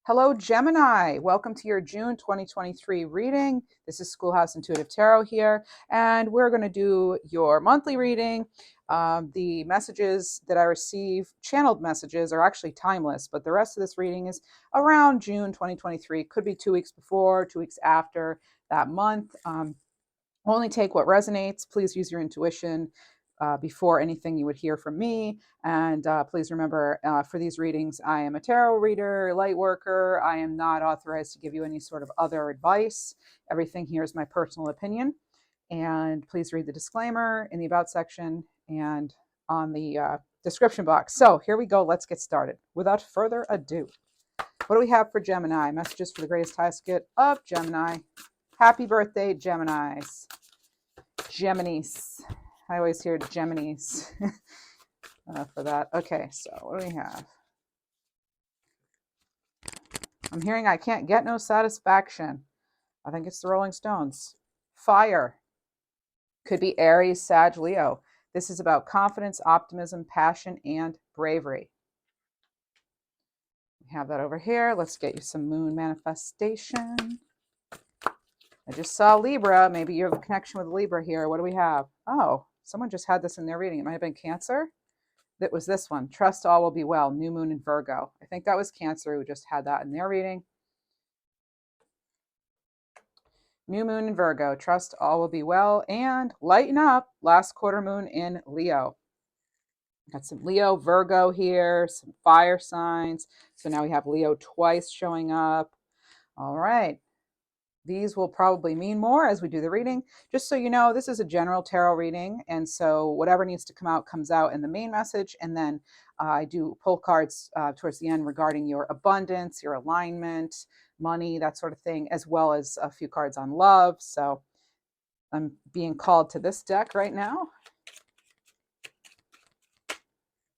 Hello, Gemini. Welcome to your June 2023 reading. This is Schoolhouse Intuitive Tarot here, and we're going to do your monthly reading. The messages that I receive, channeled messages, are actually timeless, but the rest of this reading is around June 2023. Could be 2 weeks before, 2 weeks after that month. Only take what resonates. Please use your intuition before anything you would hear from me. And please remember, for these readings, I am a tarot reader, light worker. I am not authorized to give you any sort of other advice. Everything here is my personal opinion. And please read the disclaimer in the About section and on the description box. So here we go. Let's get started. Without further ado, what do we have for Gemini? Messages for the greatest highest good of Gemini. Happy birthday, Geminis. Geminis. I always hear Geminis for that. Okay, so what do we have? I'm hearing I can't get no satisfaction. I think it's the Rolling Stones. Fire. Could be Aries, Sag, Leo. This is about confidence, optimism, passion, and bravery. We have that over here. Let's get you some moon manifestation. I just saw Libra. Maybe you have a connection with Libra here. What do we have? Oh, someone just had this in their reading. It might have been Cancer. That was this one. Trust all will be well. New moon in Virgo. I think that was Cancer who just had that in their reading. New moon in Virgo. Trust all will be well. And lighten up. Last quarter moon in Leo. Got some Leo, Virgo here. Some fire signs. So now we have Leo twice showing up. All right. These will probably mean more as we do the reading. Just so you know, this is a general tarot reading. And so whatever needs to come out comes out in the main message. And then I do pull cards towards the end regarding your abundance, your alignment, money, that sort of thing, as well as a few cards on love. So I'm being called to this deck right now.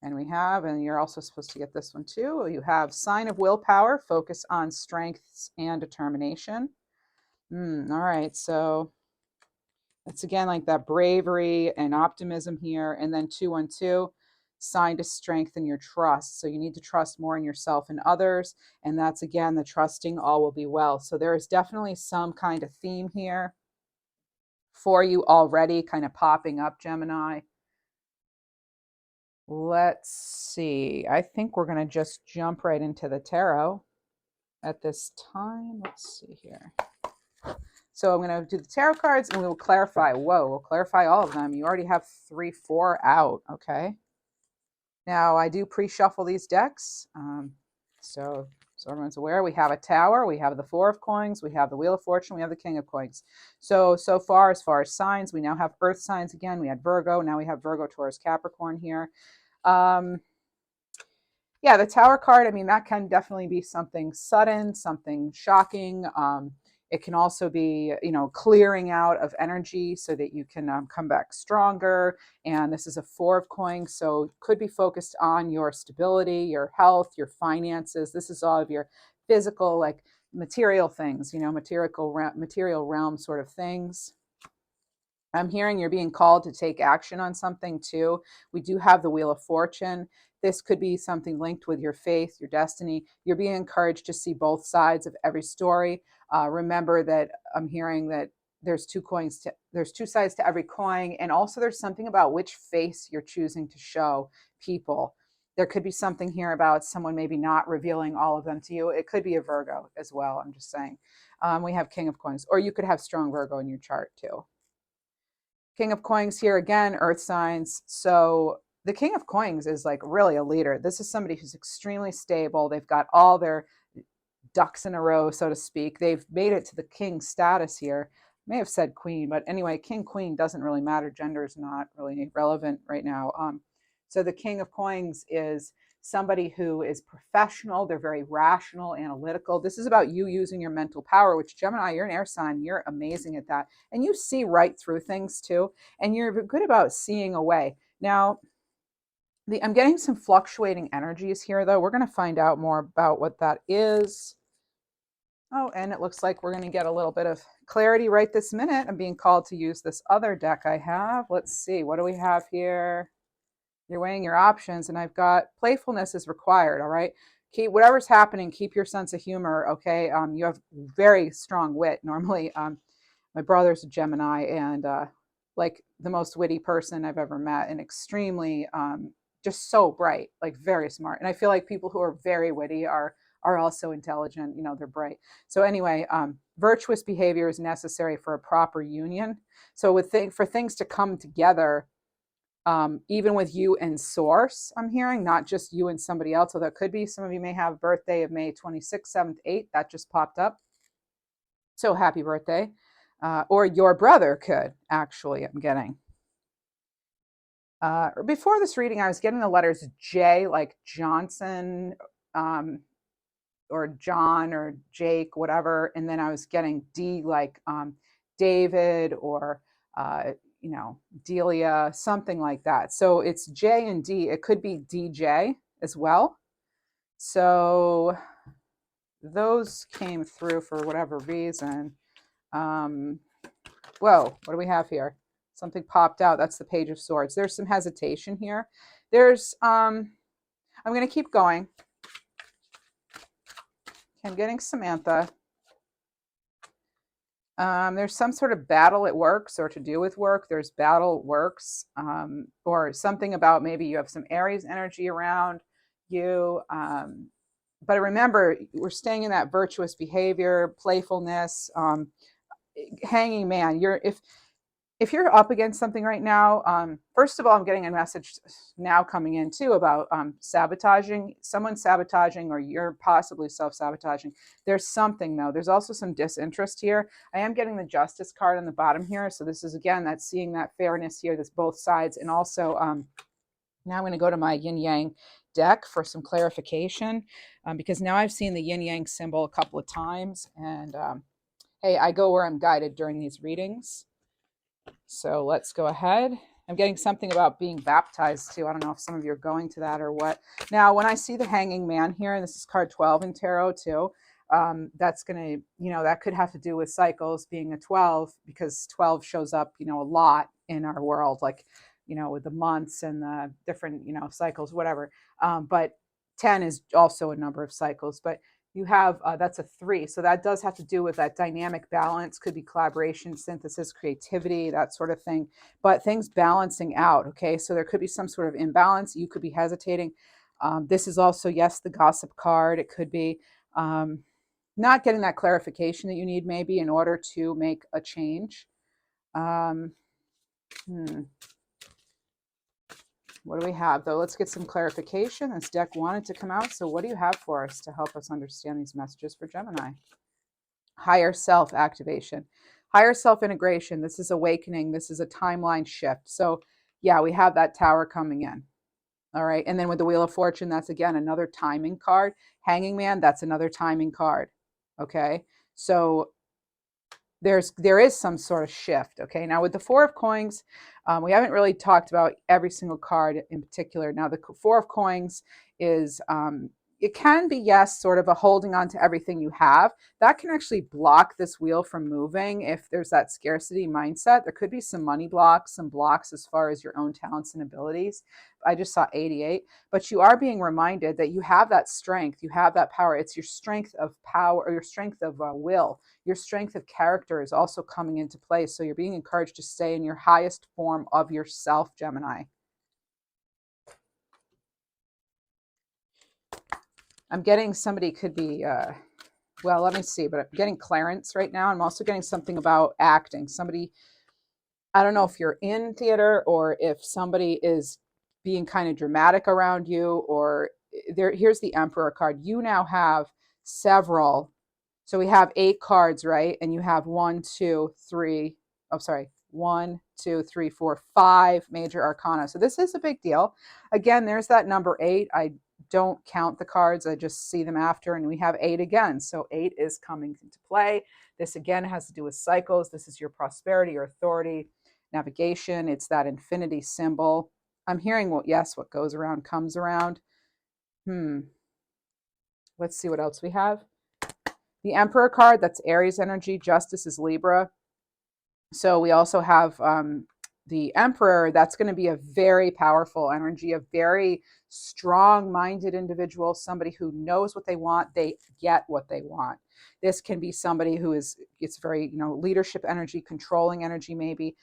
And we have, and you're also supposed to get this one too. You have sign of willpower, focus on strengths and determination. All right, so it's again like that bravery and optimism here. And then 212, sign to strengthen your trust. So you need to trust more in yourself and others. And that's again the trusting all will be well. So there is definitely some kind of theme here for you already kind of popping up, Gemini. Let's see. I think we're going to just jump right into the tarot at this time. Let's see here. So I'm going to do the tarot cards and we will clarify. Whoa, we'll clarify all of them. You already have 3, 4 out. Okay. Now I do pre-shuffle these decks. So everyone's aware. We have a Tower. We have the 4 of Coins. We have the Wheel of Fortune. We have the King of Coins. So far as signs, we now have Earth signs again. We had Virgo. Now we have Virgo, Taurus, Capricorn here. Yeah, the Tower card, I mean, that can definitely be something sudden, something shocking. It can also be, clearing out of energy so that you can come back stronger. And this is a 4 of Coins, so it could be focused on your stability, your health, your finances. This is all of your physical, like material things, material realm sort of things. I'm hearing you're being called to take action on something too. We do have the Wheel of Fortune. This could be something linked with your faith, your destiny. You're being encouraged to see both sides of every story. Remember that I'm hearing that there's 2 sides to every coin. And also there's something about which face you're choosing to show people. There could be something here about someone maybe not revealing all of them to you. It could be a Virgo as well. I'm just saying. We have King of Coins, or you could have strong Virgo in your chart too. King of Coins here again, Earth signs. So the King of Coins is like really a leader. This is somebody who's extremely stable. They've got all their ducks in a row, so to speak. They've made it to the king status here. May have said queen, but anyway, king, queen doesn't really matter. Gender is not really relevant right now. So the King of Coins is somebody who is professional. They're very rational, analytical. This is about you using your mental power, which Gemini, you're an air sign. You're amazing at that. And you see right through things too. And you're good about seeing a way. Now, I'm getting some fluctuating energies here, though. We're going to find out more about what that is. Oh, and it looks like we're going to get a little bit of clarity right this minute. I'm being called to use this other deck I have. Let's see. What do we have here? You're weighing your options, and I've got playfulness is required, all right? keep whatever's happening, keep your sense of humor, okay? You have very strong wit normally. My brother's a Gemini, and like the most witty person I've ever met, and extremely just so bright, like very smart. And I feel like people who are very witty are also intelligent. You know, they're bright. So anyway, virtuous behavior is necessary for a proper union. So for things to come together, even with you and source, I'm hearing, not just you and somebody else. So that could be, some of you may have a birthday of May 26th, 7th, 8th. That just popped up. So happy birthday. Or your brother could, actually, I'm getting. Before this reading, I was getting the letters J, like Johnson, or John or Jake, whatever. And then I was getting D, like David, or, you know, Delia, something like that. So it's J and D. It could be DJ as well. So those came through for whatever reason. Whoa, what do we have here? Something popped out. That's the Page of Swords. There's some hesitation here. There's, I'm going to keep going. I'm getting Samantha. There's some sort of battle at work, or to do with work. There's battle works, or something about maybe you have some Aries energy around you. But remember, we're staying in that virtuous behavior, playfulness. Hanging man, if you're up against something right now, first of all, I'm getting a message now coming in too about sabotaging, someone sabotaging, or you're possibly self-sabotaging. There's something though. There's also some disinterest here. I am getting the Justice card on the bottom here. So this is, again, that's seeing that fairness here. That's both sides. And also, now I'm going to go to my yin yang deck for some clarification, because now I've seen the yin yang symbol a couple of times. And hey, I go where I'm guided during these readings. So let's go ahead. I'm getting something about being baptized too. I don't know if some of you are going to that or what. Now, when I see the Hanging Man here, and this is card 12 in tarot too, that's going to, you know, that could have to do with cycles being a 12, because 12 shows up, you know, a lot in our world, like, you know, with the months and the different, you know, cycles, whatever. But 10 is also a number of cycles. But you have, that's a 3. So that does have to do with that dynamic balance, could be collaboration, synthesis, creativity, that sort of thing, but things balancing out. Okay. So there could be some sort of imbalance. You could be hesitating. This is also, yes, the Gossip card. It could be not getting that clarification that you need maybe in order to make a change. What do we have, though? Let's get some clarification. This deck wanted to come out. So what do you have for us to help us understand these messages for Gemini? Higher self activation, higher self integration. This is awakening. This is a timeline shift. So yeah, we have that Tower coming in. All right. And then with the Wheel of Fortune, that's again another timing card. Hanging Man, that's another timing card. Okay. So there is some sort of shift. Okay. Now with the Four of Coins, we haven't really talked about every single card in particular. Now the Four of Coins is, it can be, yes, sort of a holding on to everything you have. That can actually block this wheel from moving if there's that scarcity mindset. There could be some money blocks, some blocks as far as your own talents and abilities. I just saw 88. But you are being reminded that you have that strength. You have that power. It's your strength of power, or your strength of will. Your strength of character is also coming into play. So you're being encouraged to stay in your highest form of yourself, Gemini. I'm getting somebody could be, well, let me see, but I'm getting Clarence right now. I'm also getting something about acting. Somebody, I don't know if you're in theater or if somebody is being kind of dramatic around you, or here's the Emperor card. You now have several. So we have 8 cards, right? And you have 1, 2, 3, oh, sorry, 1, 2, 3, 4, 5 major arcana. So this is a big deal. Again, there's that number 8. I don't count the cards. I just see them after, and we have 8 again. So 8 is coming into play. This again has to do with cycles. This is your prosperity, your authority, navigation. It's that infinity symbol. I'm hearing, well, yes, what goes around comes around. Let's see what else we have. The Emperor card, that's Aries energy. Justice is Libra. So we also have the Emperor, that's going to be a very powerful energy, a very strong-minded individual, somebody who knows what they want, they get what they want. This can be somebody who is, it's very, you know, leadership energy, controlling energy maybe.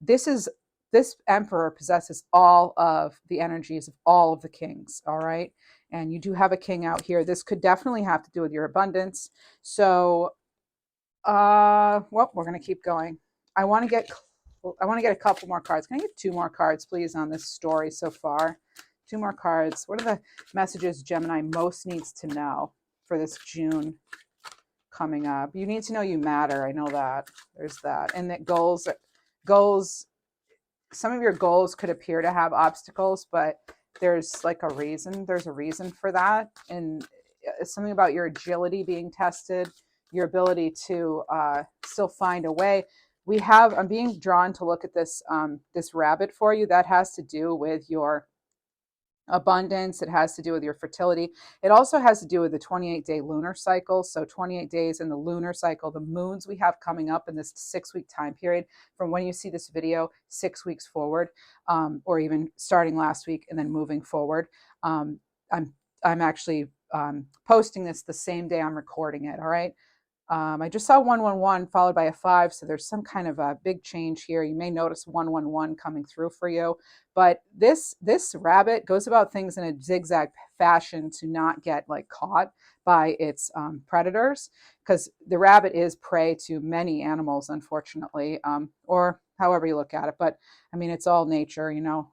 This Emperor possesses all of the energies of all of the kings, all right? And you do have a king out here. This could definitely have to do with your abundance. So, well, we're going to keep going. I want to get a couple more cards. Can I get 2 more cards, please, on this story so far? 2 more cards. What are the messages Gemini most needs to know for this June coming up? You need to know you matter. I know that. There's that. And that goals, some of your goals could appear to have obstacles, but there's like a reason. There's a reason for that. And something about your agility being tested, your ability to still find a way. I'm being drawn to look at this, this rabbit for you. That has to do with your abundance. It has to do with your fertility. It also has to do with the 28-day lunar cycle. So 28 days in the lunar cycle, the moons we have coming up in this 6-week time period from when you see this video, 6 weeks forward, or even starting last week and then moving forward. I'm actually posting this the same day I'm recording it. All right. I just saw 111 followed by a 5, so there's some kind of a big change here. You may notice 111 coming through for you, but this rabbit goes about things in a zigzag fashion to not get like caught by its predators, because the rabbit is prey to many animals, unfortunately, or however you look at it. But I mean, it's all nature, you know.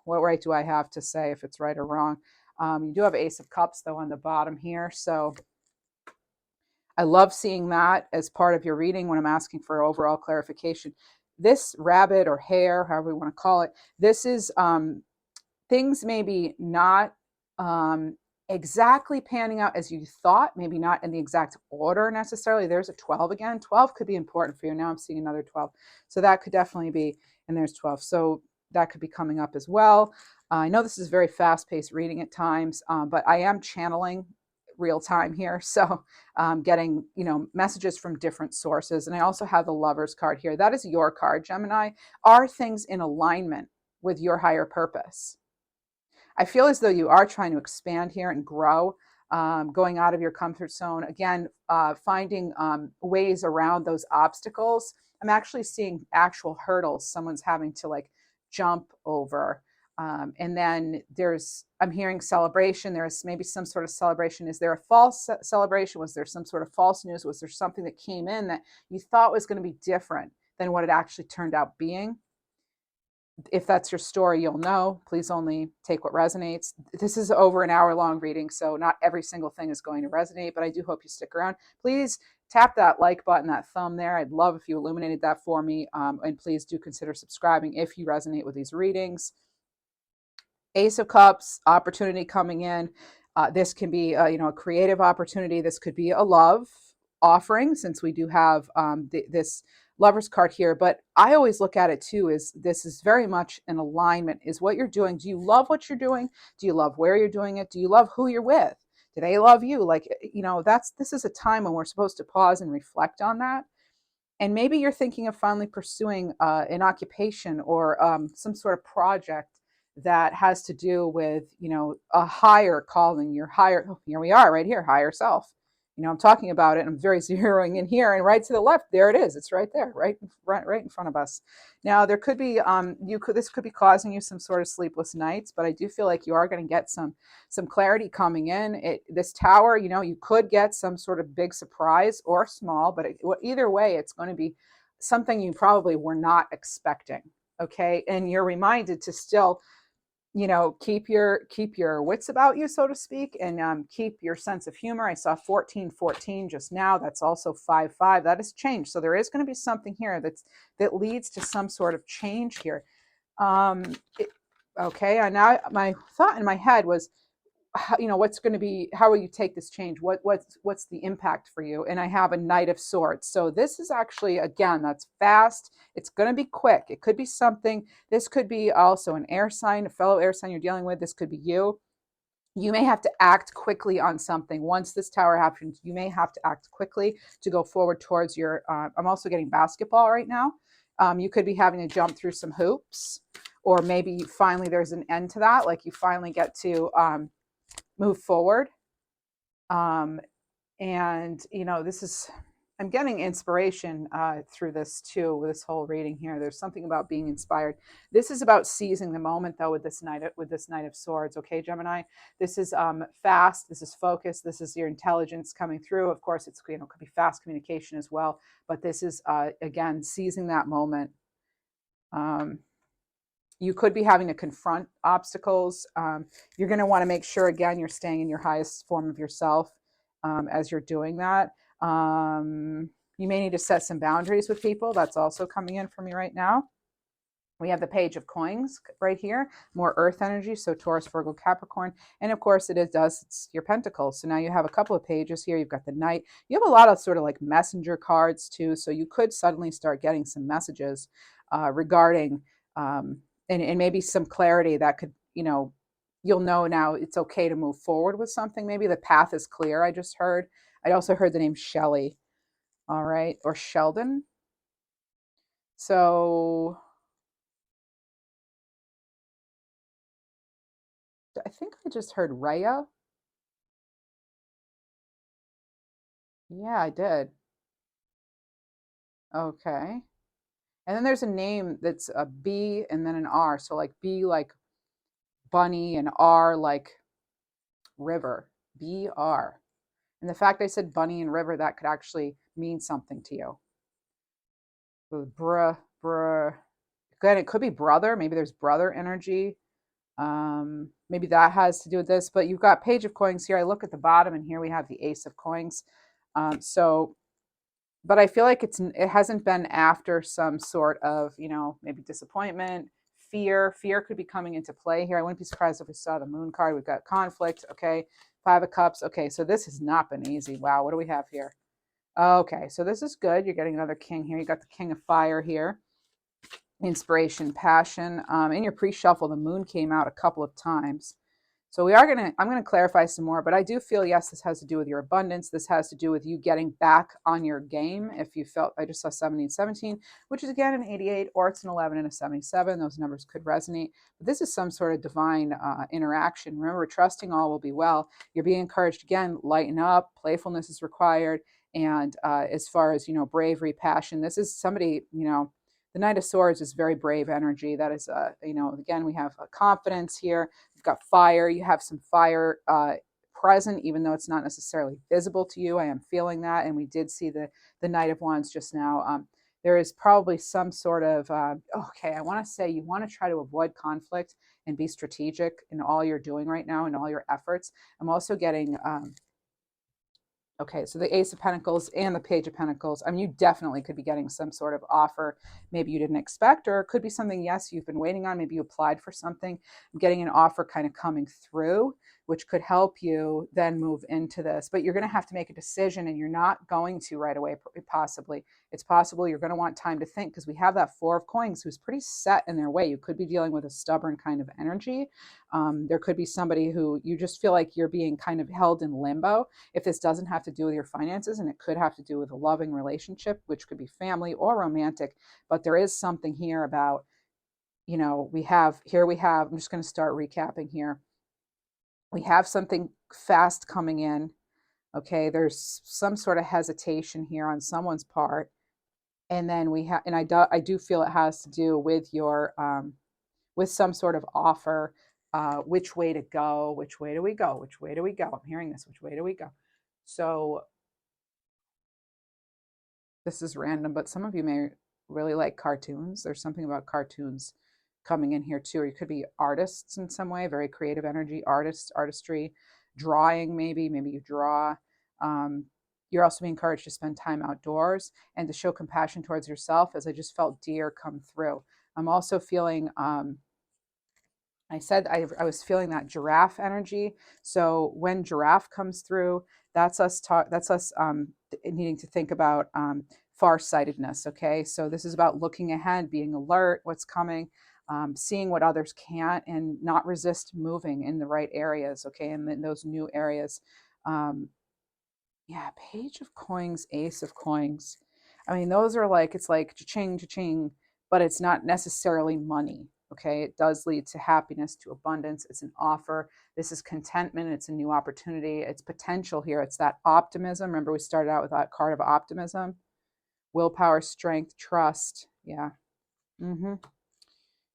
What right do I have to say if it's right or wrong? You do have Ace of Cups though on the bottom here, so I love seeing that as part of your reading when I'm asking for overall clarification. This rabbit or hare, however you want to call it, this is things maybe not exactly panning out as you thought, maybe not in the exact order necessarily. There's a 12 again. 12 could be important for you. Now I'm seeing another 12. So that could definitely be, and there's 12. So that could be coming up as well. I know this is very fast-paced reading at times, but I am channeling real time here, so getting, you know, messages from different sources. And I also have the Lovers card here. That is your card, Gemini. Are things in alignment with your higher purpose? I feel as though you are trying to expand here and grow, going out of your comfort zone again, finding ways around those obstacles. I'm actually seeing actual hurdles someone's having to like jump over. And then I'm hearing celebration. There's maybe some sort of celebration. Is there a false celebration? Was there some sort of false news? Was there something that came in that you thought was going to be different than what it actually turned out being? If that's your story, you'll know. Please only take what resonates. This is over an hour-long reading, so not every single thing is going to resonate, but I do hope you stick around. Please tap that like button, that thumb there. I'd love if you illuminated that for me, and please do consider subscribing if you resonate with these readings. Ace of Cups, opportunity coming in. This can be a creative opportunity. This could be a love offering, since we do have this Lovers card here. But I always look at it too is this is very much an alignment. Is what you're doing. Do you love what you're doing? Do you love where you're doing it? Do you love who you're with? Do they love you? Like, you know, this is a time when we're supposed to pause and reflect on that. And maybe you're thinking of finally pursuing an occupation or some sort of project that has to do with, you know, a higher calling, your higher, oh, here we are right here, higher self. You know, I'm talking about it. I'm very zeroing in here, and right to the left, there it is. It's right there, right in front of us. Now, there could be, this could be causing you some sort of sleepless nights, but I do feel like you are going to get some clarity coming in. This tower, you know, you could get some sort of big surprise or small, but either way, it's going to be something you probably were not expecting. Okay, and you're reminded to still, you know, keep your wits about you, so to speak, and keep your sense of humor. I saw 1414 just now. That's also 55. That has changed. So there is going to be something here that leads to some sort of change here. Okay. And now my thought in my head was, you know, what's going to be, how will you take this change? What's the impact for you? And I have a Knight of Swords. So this is actually, again, that's fast. It's going to be quick. It could be something. This could be also an air sign, a fellow air sign you're dealing with. This could be you. You may have to act quickly on something. Once this tower happens, you may have to act quickly to go forward towards your, I'm also getting basketball right now. You could be having to jump through some hoops, or maybe finally there's an end to that. Like you finally get to move forward. And, you know, this is, I'm getting inspiration through this too, with this whole reading here. There's something about being inspired. This is about seizing the moment, though, with this Knight of Swords. Okay, Gemini. This is fast. This is focused. This is your intelligence coming through. Of course, it's, you know, could be fast communication as well. But this is again seizing that moment. You could be having to confront obstacles. You're going to want to make sure, again, you're staying in your highest form of yourself as you're doing that. You may need to set some boundaries with people. That's also coming in for me right now. We have the Page of Coins right here, more earth energy, so Taurus, Virgo, Capricorn. And of course, it's your Pentacles. So now you have a couple of pages here. You've got the Knight. You have a lot of sort of like messenger cards too. So you could suddenly start getting some messages regarding, and maybe some clarity that could, you know, you'll know now it's okay to move forward with something. Maybe the path is clear, I just heard. I also heard the name Shelley, all right, or Sheldon. So I think I just heard Raya. Yeah, I did. Okay. And then there's a name that's a B and then an R. So like B like bunny and R like river. B-R. And the fact I said bunny and river, that could actually mean something to you. So bruh. Again, it could be brother. Maybe there's brother energy. Maybe that has to do with this. But you've got Page of Coins here. I look at the bottom, and here we have the Ace of Coins. But I feel like it hasn't been after some sort of, you know, maybe disappointment, fear. Fear could be coming into play here. I wouldn't be surprised if we saw the Moon card. We've got conflict. Okay. Five of Cups. Okay. So this has not been easy. Wow. What do we have here? Okay. So this is good. You're getting another king here. You got the King of Fire here. Inspiration, passion. In your pre-shuffle, the Moon came out a couple of times. So I'm going to clarify some more, but I do feel, yes, this has to do with your abundance. This has to do with you getting back on your game. If you felt, I just saw 17, which is again an 88, or it's an 11 and a 77. Those numbers could resonate. But this is some sort of divine interaction. Remember, trusting all will be well. You're being encouraged, again, lighten up. Playfulness is required. And as far as, you know, bravery, passion, this is somebody, you know, the Knight of Swords is very brave energy. That is, you know, again, we have confidence here. You've got fire. You have some fire present, even though it's not necessarily visible to you. I am feeling that. And we did see the Knight of Wands just now. There is probably some sort of, okay, I want to say you want to try to avoid conflict and be strategic in all you're doing right now and all your efforts. I'm also getting... okay, so the Ace of Pentacles and the Page of Pentacles. I mean, you definitely could be getting some sort of offer maybe you didn't expect, or it could be something, yes, you've been waiting on. Maybe you applied for something. I'm getting an offer kind of coming through, which could help you then move into this. But you're going to have to make a decision, and you're not going to right away, possibly. It's possible you're going to want time to think, because we have that Four of Coins who's pretty set in their way. You could be dealing with a stubborn kind of energy. There could be somebody who you just feel like you're being kind of held in limbo. If this doesn't have to do with your finances, and it could have to do with a loving relationship, which could be family or romantic, but there is something here about, you know, I'm just going to start recapping here. We have something fast coming in. Okay, there's some sort of hesitation here on someone's part. And then I do feel it has to do with your, with some sort of offer. Which way to go? Which way do we go? Which way do we go? I'm hearing this. Which way do we go? So this is random, but some of you may really like cartoons. There's something about cartoons coming in here too. Or you could be artists in some way, very creative energy, artistry, drawing maybe you draw. You're also being encouraged to spend time outdoors and to show compassion towards yourself, as I just felt deer come through. I'm also feeling, I said I was feeling that giraffe energy. So when giraffe comes through, that's us needing to think about farsightedness. Okay, so this is about looking ahead, being alert, what's coming, seeing what others can't, and not resist moving in the right areas. Okay, and in those new areas. Yeah, Page of Coins, Ace of Coins. I mean, those are like, it's like cha-ching, cha-ching. but it's not necessarily money. Okay, it does lead to happiness, to abundance. It's an offer. This is contentment. It's a new opportunity. It's potential here. It's that optimism. Remember, we started out with that card of optimism, willpower, strength, trust. Yeah.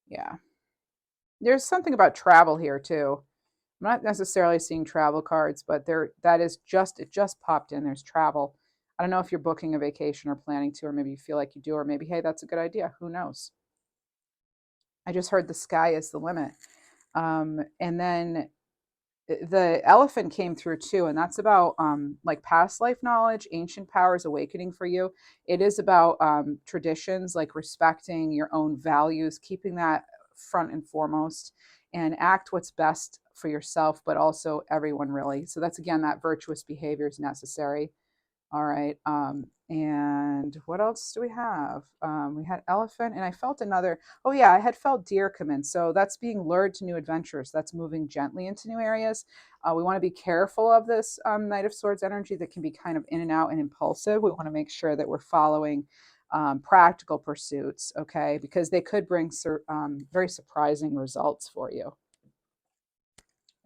Yeah. There's something about travel here too. I'm not necessarily seeing travel cards, but it just popped in. There's travel. I don't know if you're booking a vacation or planning to, or maybe you feel like you do, or maybe, hey, that's a good idea. Who knows? I just heard the sky is the limit. And then the elephant came through too, and that's about like past life knowledge, ancient powers awakening for you. It is about traditions, like respecting your own values, keeping that front and foremost, and act what's best for yourself, but also everyone, really. So that's, again, that virtuous behavior is necessary. All right. And what else do we have? We had elephant, and I felt another. Oh, yeah, I had felt deer come in. So that's being lured to new adventures. That's moving gently into new areas. We want to be careful of this Knight of Swords energy that can be kind of in and out and impulsive. We want to make sure that we're following practical pursuits, okay? Because they could bring very surprising results for you.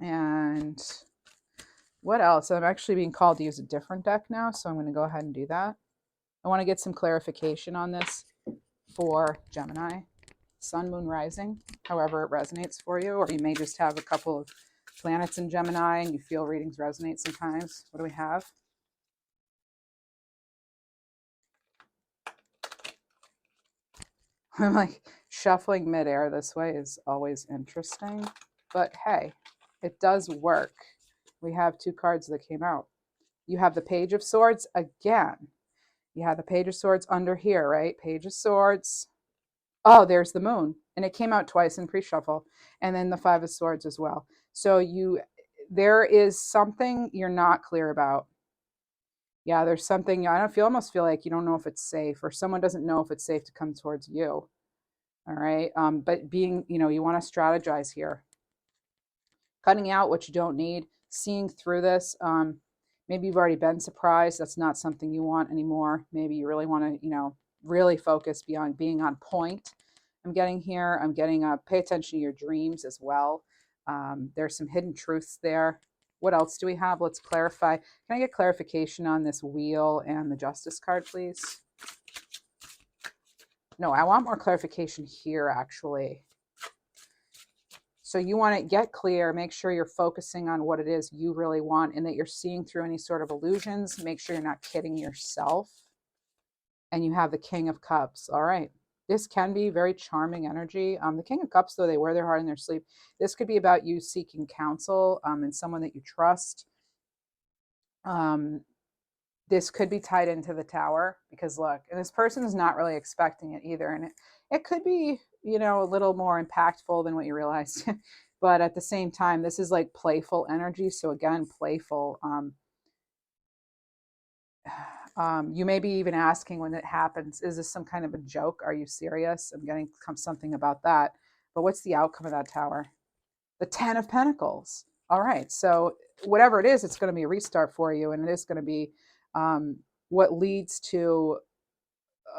And what else? I'm actually being called to use a different deck now, so I'm going to go ahead and do that. I want to get some clarification on this for Gemini, Sun, Moon, Rising, however it resonates for you, or you may just have a couple of planets in Gemini and you feel readings resonate sometimes. What do we have? I'm like shuffling midair this way is always interesting, but hey, it does work. We have two cards that came out. You have the Page of Swords again. You have the Page of Swords under here, right? Page of Swords. Oh, there's the Moon. And it came out twice in pre-shuffle. And then the Five of Swords as well. So there is something you're not clear about. Yeah, there's something, almost feel like you don't know if it's safe, or someone doesn't know if it's safe to come towards you. All right. But you want to strategize here. Cutting out what you don't need, seeing through this. Maybe you've already been surprised. That's not something you want anymore. Maybe you really want to, really focus beyond being on point. I'm getting here. I'm getting pay attention to your dreams as well. There's some hidden truths there. What else do we have? Let's clarify. Can I get clarification on this Wheel and the Justice card, please? No, I want more clarification here, actually. So you want to get clear, make sure you're focusing on what it is you really want, and that you're seeing through any sort of illusions. Make sure you're not kidding yourself. And you have the King of Cups. All right. This can be very charming energy. The King of Cups, though, they wear their heart in their sleeve. This could be about you seeking counsel and someone that you trust. This could be tied into the Tower, because look, and this person is not really expecting it either. And it could be, a little more impactful than what you realized. But at the same time, this is like playful energy. So again, playful. You may be even asking when it happens, is this some kind of a joke? Are you serious? I'm getting something about that. But what's the outcome of that Tower? The 10 of Pentacles. All right. So whatever it is, it's going to be a restart for you. And it is going to be what leads to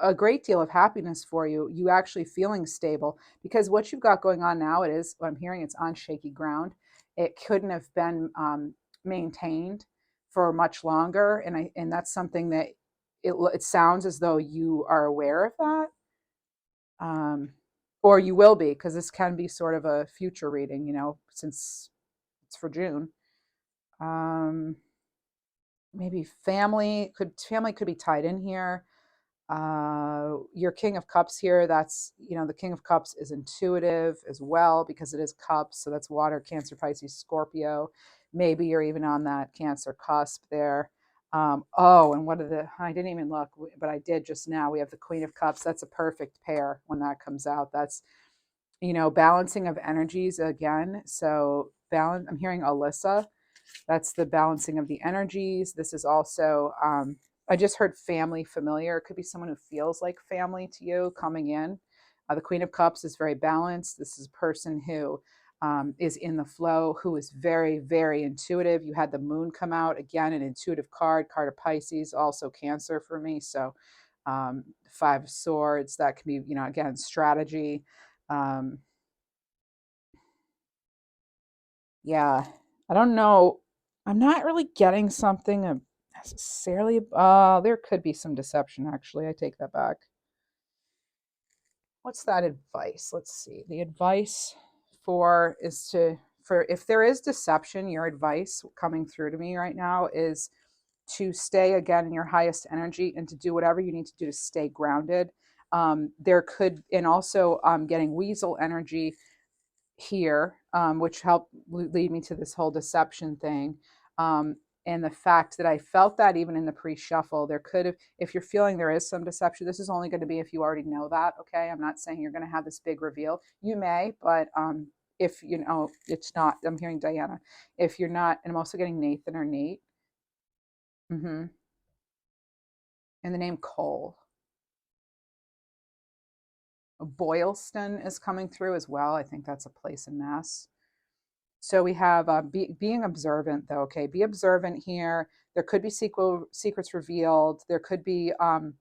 a great deal of happiness for you. You actually feeling stable, because what you've got going on now, I'm hearing it's on shaky ground. It couldn't have been maintained for much longer. And that's something that it sounds as though you are aware of that. Or you will be, because this can be sort of a future reading, since it's for June. Maybe family could be tied in here. Your King of Cups here, that's, the King of Cups is intuitive as well, because it is cups. So that's water, Cancer, Pisces, Scorpio. Maybe you're even on that Cancer cusp there. And I didn't even look, but I did just now. We have the Queen of Cups. That's a perfect pair when that comes out. That's, balancing of energies again. So I'm hearing Alyssa. That's the balancing of the energies. This is also, I just heard family, familiar. It could be someone who feels like family to you coming in. The Queen of Cups is very balanced. This is a person who is in the flow, who is very, very intuitive. You had the Moon come out, again, an intuitive card of Pisces, also Cancer for me. So Five of Swords, that can be, you know, again, strategy. Yeah, I don't know. I'm not really getting something necessarily. There could be some deception, actually. I take that back. What's that advice? Let's see. The advice for is to, for if there is deception, your advice coming through to me right now is to stay again in your highest energy and to do whatever you need to do to stay grounded. There could, and also getting weasel energy here, which helped lead me to this whole deception thing. And the fact that I felt that even in the pre-shuffle, there could have, if you're feeling there is some deception, this is only going to be if you already know that. Okay. I'm not saying you're going to have this big reveal. You may, but if you know, it's not, I'm hearing Diana. If you're not, and I'm also getting Nathan or Nate. Mm-hmm. And the name Cole. Boylston is coming through as well. I think that's a place in Mass. So we have being observant, though. Okay, be observant here. There could be secrets revealed. There could be, you know,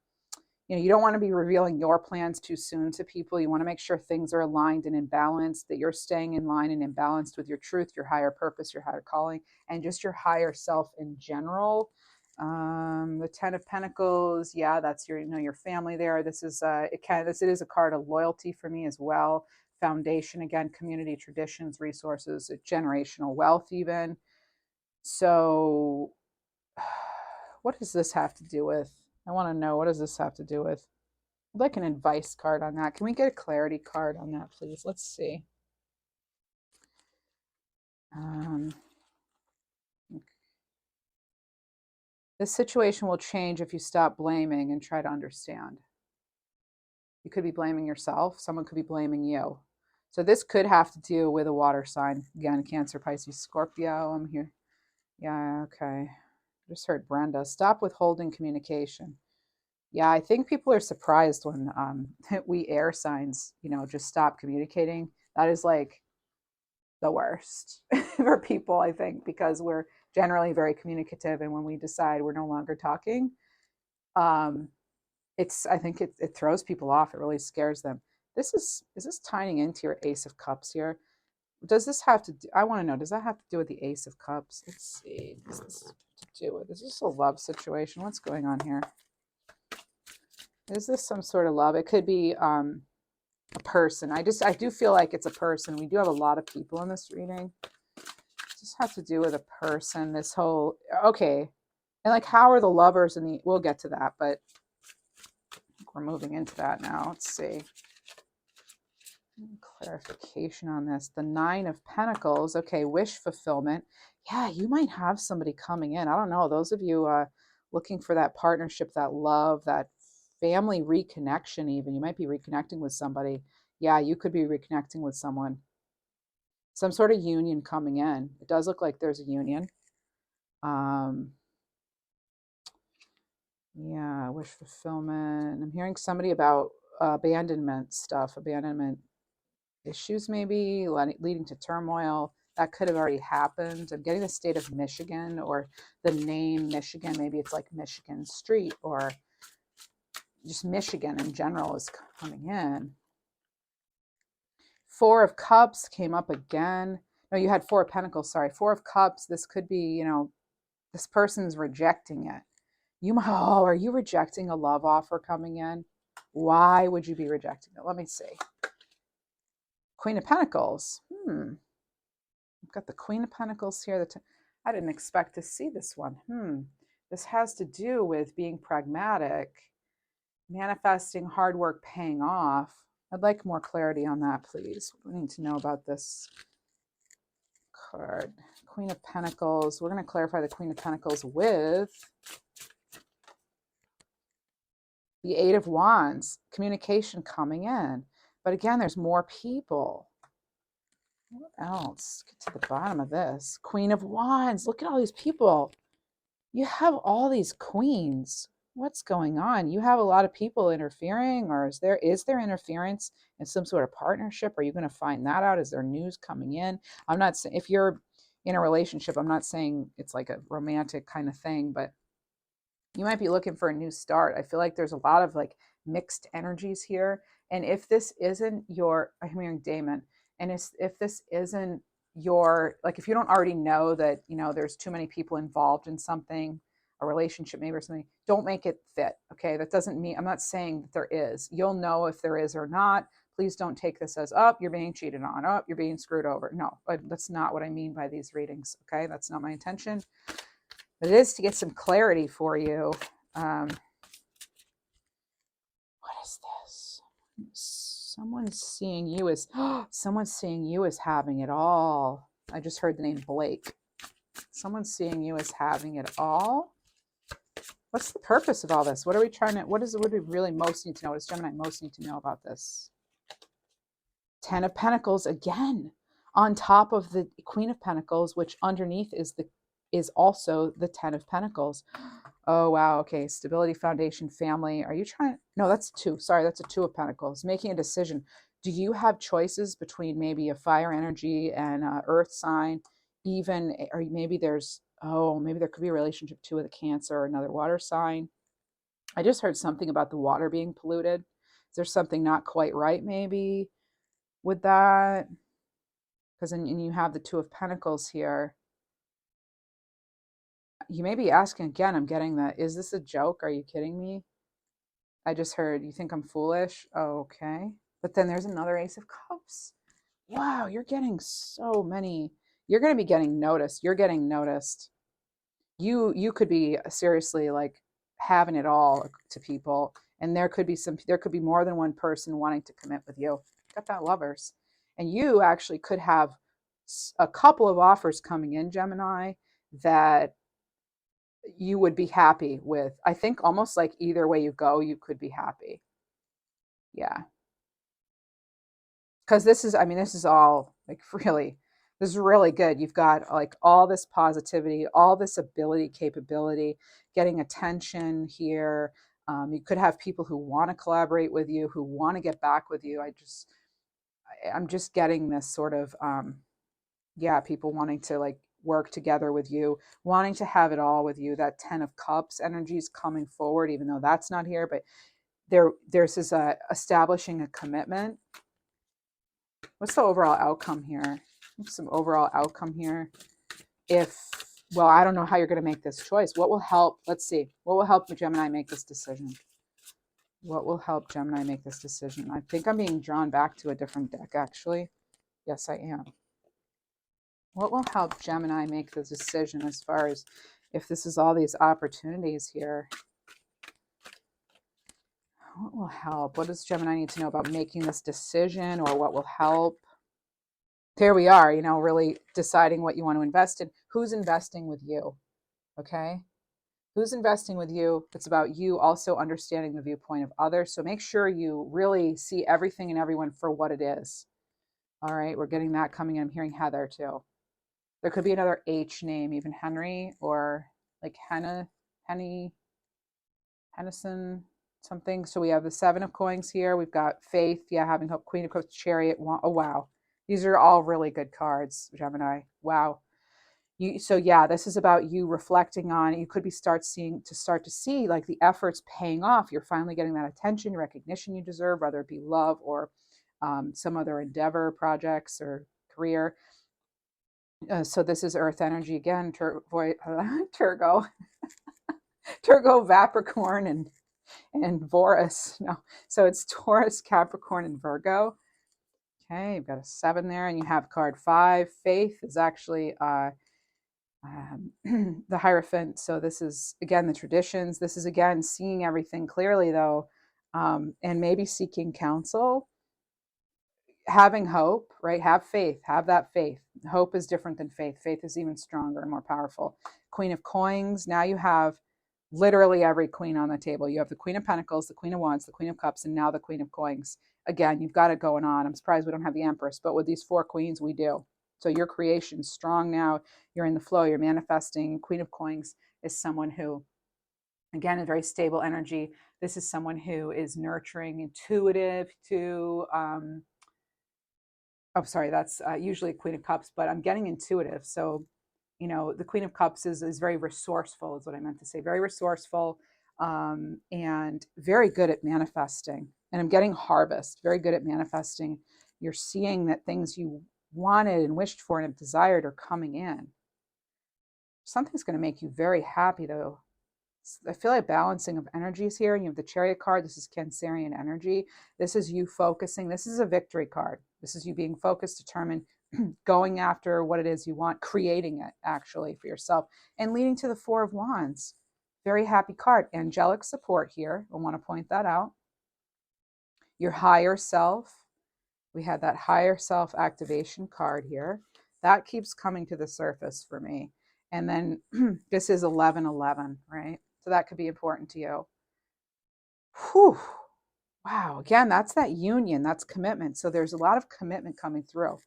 you don't want to be revealing your plans too soon to people. You want to make sure things are aligned and in balance, that you're staying in line and in balance with your truth, your higher purpose, your higher calling, and just your higher self in general. The Ten of Pentacles, yeah, that's your, you know, your family there. This is it is a card of loyalty for me as well. Foundation, again, community, traditions, resources, generational wealth even. So what does this have to do with? I want to know, what does this have to do with? I'd like an advice card on that. Can we get a clarity card on that, please? Let's see. This situation will change if you stop blaming and try to understand. You could be blaming yourself. Someone could be blaming you. So this could have to do with a water sign. Again, Cancer, Pisces, Scorpio. I'm here. Yeah, okay. Just heard Brenda. Stop withholding communication. Yeah, I think people are surprised when we air signs, you know, just stop communicating. That is like the worst for people, I think, because we're generally very communicative. And when we decide we're no longer talking, um, I think it throws people off. It really scares them. Is this tying into your Ace of Cups here? Does this have to do, I want to know, does that have to do with the Ace of Cups? Let's see. Does this have to do with, is this a love situation? What's going on here? Is this some sort of love? It could be a person. I do feel like it's a person. We do have a lot of people in this reading. Does this have to do with a person? This whole, okay. And like, how are the lovers in the, we'll get to that, but we're moving into that now. Let's see. Clarification on this. The Nine of Pentacles. Okay, wish fulfillment. Yeah, you might have somebody coming in. I don't know. Those of you looking for that partnership, that love, that family reconnection even. You might be reconnecting with somebody. Yeah, you could be reconnecting with someone. Some sort of union coming in. It does look like there's a union. Yeah, wish fulfillment. I'm hearing somebody about abandonment stuff, abandonment issues maybe leading to turmoil. That could have already happened. I'm getting the state of Michigan or the name Michigan. Maybe it's like Michigan Street or just Michigan in general is coming in. Four of Cups came up again. No, you had Four of Pentacles, sorry. Four of Cups, this could be, you know, this person's rejecting it. Oh, are you rejecting a love offer coming in? Why would you be rejecting it? Let me see. Queen of Pentacles. I've got the Queen of Pentacles here. I didn't expect to see this one. This has to do with being pragmatic, manifesting hard work paying off. I'd like more clarity on that, please. We need to know about this card. Queen of Pentacles. We're going to clarify the Queen of Pentacles with the Eight of Wands. Communication coming in. But again, there's more people. What else? Get to the bottom of this. Queen of Wands. Look at all these people. You have all these queens. What's going on? You have a lot of people interfering, or is there interference in some sort of partnership? Are you going to find that out? Is there news coming in? I'm not saying if you're in a relationship, I'm not saying it's like a romantic kind of thing, but You might be looking for a new start. I feel like there's a lot of like mixed energies here. And if this isn't your, I'm hearing Damon, and if this isn't your, like if you don't already know that, you know, there's too many people involved in something, a relationship maybe or something, don't make it fit. Okay. That doesn't mean, I'm not saying that there is. You'll know if there is or not. Please don't take this as, oh, you're being cheated on, oh, you're being screwed over. No, that's not what I mean by these readings. Okay. That's not my intention. But it is to get some clarity for you. What is this? Someone's seeing you as, someone's seeing you as having it all. I just heard the name Blake. Someone's seeing you as having it all. What's the purpose of all this? What are we trying to, what do we really most need to know? What does Gemini most need to know about this? 10 of Pentacles again, on top of the Queen of Pentacles, which underneath is also the 10 of Pentacles. Oh, wow. Okay. Stability, foundation, family. Are you trying? No, that's two. Sorry, that's a 2 of Pentacles. Making a decision. Do you have choices between maybe a fire energy and a earth sign? Even, or maybe there's, oh, maybe there could be a relationship too with a Cancer or another water sign. I just heard something about the water being polluted. Is there something not quite right maybe with that? Because then you have the 2 of Pentacles here. You may be asking again, I'm getting that. Is this a joke? Are you kidding me? I just heard, you think I'm foolish? Oh, okay. But then there's another Ace of Cups. Wow, you're getting so many. You're going to be getting noticed. You're getting noticed. You could be seriously like having it all to people. And there could be more than one person wanting to commit with you. Got that Lovers. And you actually could have a couple of offers coming in, Gemini, that you would be happy with. I think almost like either way you go, you could be happy. Yeah. Because this is, I mean, this is all like really, this is really good. You've got like all this positivity, all this ability, capability, getting attention here. You could have people who want to collaborate with you, who want to get back with you. I'm just getting this sort of, yeah, people wanting to like work together with you, wanting to have it all with you. That 10 of Cups energy is coming forward, even though that's not here, but there's this establishing a commitment. What's the overall outcome here? What's some overall outcome here? Well, I don't know how you're going to make this choice. What will help? Let's see. What will help Gemini make this decision? What will help Gemini make this decision? I think I'm being drawn back to a different deck, actually. Yes, I am. What will help Gemini make the decision as far as if this is all these opportunities here? What will help? What does Gemini need to know about making this decision, or what will help? Here we are, you know, really deciding what you want to invest in. Who's investing with you? Okay. Who's investing with you? It's about you also understanding the viewpoint of others. So make sure you really see everything and everyone for what it is. All right. We're getting that coming in. I'm hearing Heather too. There could be another H name, even Henry or like Hennison, something. So we have the 7 of Coins here. We've got Faith. Yeah. Having hope. Queen of Cups, Chariot. Oh, wow. These are all really good cards, Gemini. Wow. So yeah, this is about you reflecting on, you could be start to see like the efforts paying off. You're finally getting that attention, recognition you deserve, whether it be love or some other endeavor, projects or career. So this is Earth energy again, Turgo, Capricorn, and Vorus. No, so it's Taurus, Capricorn, and Virgo. Okay, you've got a 7 there, and you have card 5. Faith is actually the Hierophant. So this is again the traditions. This is again seeing everything clearly, though, and maybe seeking counsel, having hope, right? Have faith, have that faith. Hope is different than faith. Faith is even stronger and more powerful. Queen of Coins. Now you have literally every queen on the table. You have the Queen of Pentacles, the Queen of Wands, the Queen of Cups, and now the Queen of Coins. Again, you've got it going on. I'm surprised we don't have the Empress, but with these 4 queens, we do. So your creation's strong now. You're in the flow. You're manifesting. Queen of Coins is someone who, again, a very stable energy. This is someone who is nurturing, intuitive to, oh, sorry, that's usually Queen of Cups, but I'm getting intuitive. So you know, the Queen of Cups is very resourceful, is what I meant to say. Very resourceful, and very good at manifesting. And I'm getting harvest, very good at manifesting. You're seeing that things you wanted and wished for and have desired are coming in. Something's going to make you very happy, though. I feel like balancing of energies here. And you have the Chariot card. This is Cancerian energy. This is you focusing. This is a victory card. This is you being focused, determined, going after what it is you want, creating it actually for yourself, and leading to the Four of Wands. Very happy card. Angelic support here. I want to point that out. Your higher self. We had that higher self activation card here. That keeps coming to the surface for me. And then this is 1111, right? So that could be important to you. Whew. Wow. Again, that's that union. That's commitment. So there's a lot of commitment coming through.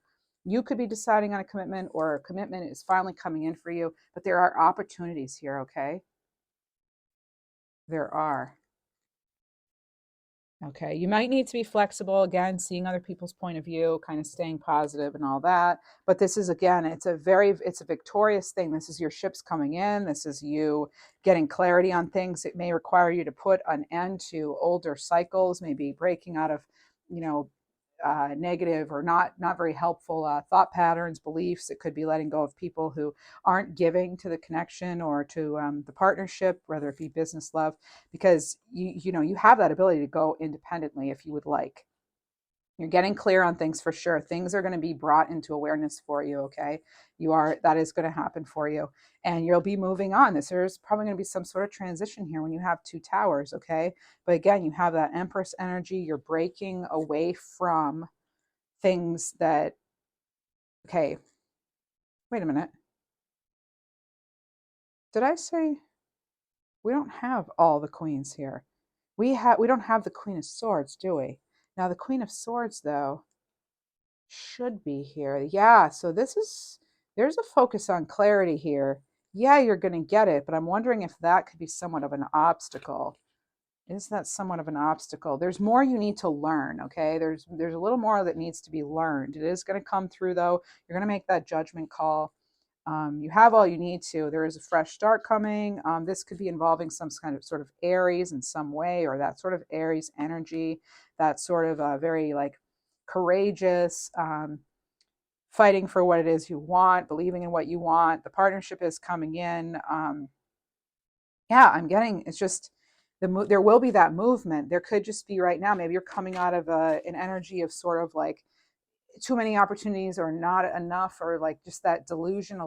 You could be deciding on a commitment, or a commitment is finally coming in for you. But there are opportunities here, okay? There are. Okay, you might need to be flexible, again, seeing other people's point of view, kind of staying positive and all that. But this is, again, it's a victorious thing. This is your ships coming in. This is you getting clarity on things. It may require you to put an end to older cycles, maybe breaking out of, you know, negative or not very helpful thought patterns, beliefs. It could be letting go of people who aren't giving to the connection or to the partnership, whether it be business, love, because you know, you have that ability to go independently if you would like. You're getting clear on things for sure. Things are going to be brought into awareness for you, okay? That is going to happen for you. And you'll be moving on. There's probably going to be some sort of transition here when you have two towers, okay? But again, you have that Empress energy. You're breaking away from things that, okay, wait a minute. Did I say we don't have all the queens here? We don't have the Queen of Swords, do we? Now the Queen of Swords, though, should be here. Yeah, so there's a focus on clarity here. Yeah, you're going to get it, but I'm wondering if that could be somewhat of an obstacle. Is that somewhat of an obstacle? There's more you need to learn, okay? There's a little more that needs to be learned. It is going to come through, though. You're going to make that judgment call. You have all you need to. There is a fresh start coming. This could be involving some kind of sort of Aries in some way, or that sort of Aries energy, that sort of very like courageous, fighting for what it is you want, believing in what you want. The partnership is coming in. Yeah, I'm getting, it's just, there will be that movement. There could just be right now, maybe you're coming out of an energy of sort of like too many opportunities or not enough, or like just that illusion,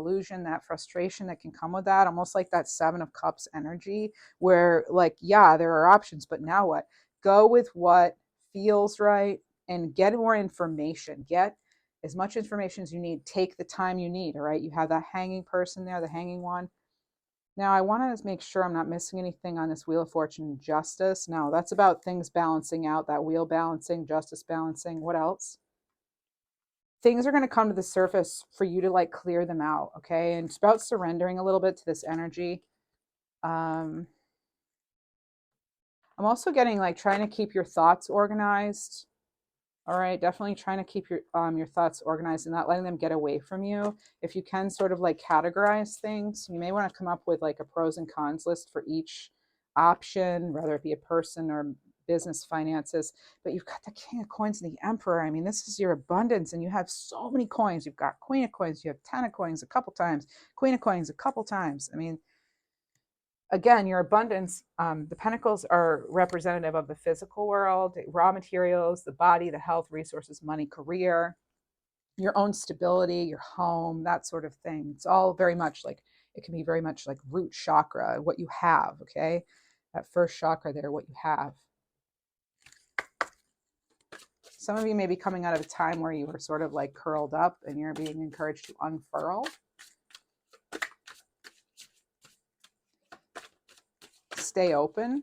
that frustration that can come with that, almost like that Seven of Cups energy, where like, yeah, there are options, but now what? Go with what feels right and get more information. Get as much information as you need. Take the time you need. All right, you have that hanging person there, the hanging one. Now I want to make sure I'm not missing anything on this Wheel of Fortune. Justice. No, that's about things balancing out, that wheel balancing, justice balancing. What else? Things are going to come to the surface for you to like clear them out, okay? And it's about surrendering a little bit to this energy. I'm also getting like trying to keep your thoughts organized. All right, definitely trying to keep your thoughts organized and not letting them get away from you. If you can sort of like categorize things, you may want to come up with like a pros and cons list for each option, whether it be a person or business, finances. But you've got the King of Coins and the Emperor. I mean, this is your abundance, and you have so many coins. You've got Queen of Coins, you have Ten of Coins a couple times, Queen of Coins a couple times. I mean, again, your abundance, the Pentacles are representative of the physical world, raw materials, the body, the health, resources, money, career, your own stability, your home, that sort of thing. It's all very much like, it can be very much like root chakra, what you have, okay? That first chakra there, what you have. Some of you may be coming out of a time where you were sort of like curled up and you're being encouraged to unfurl. Stay open.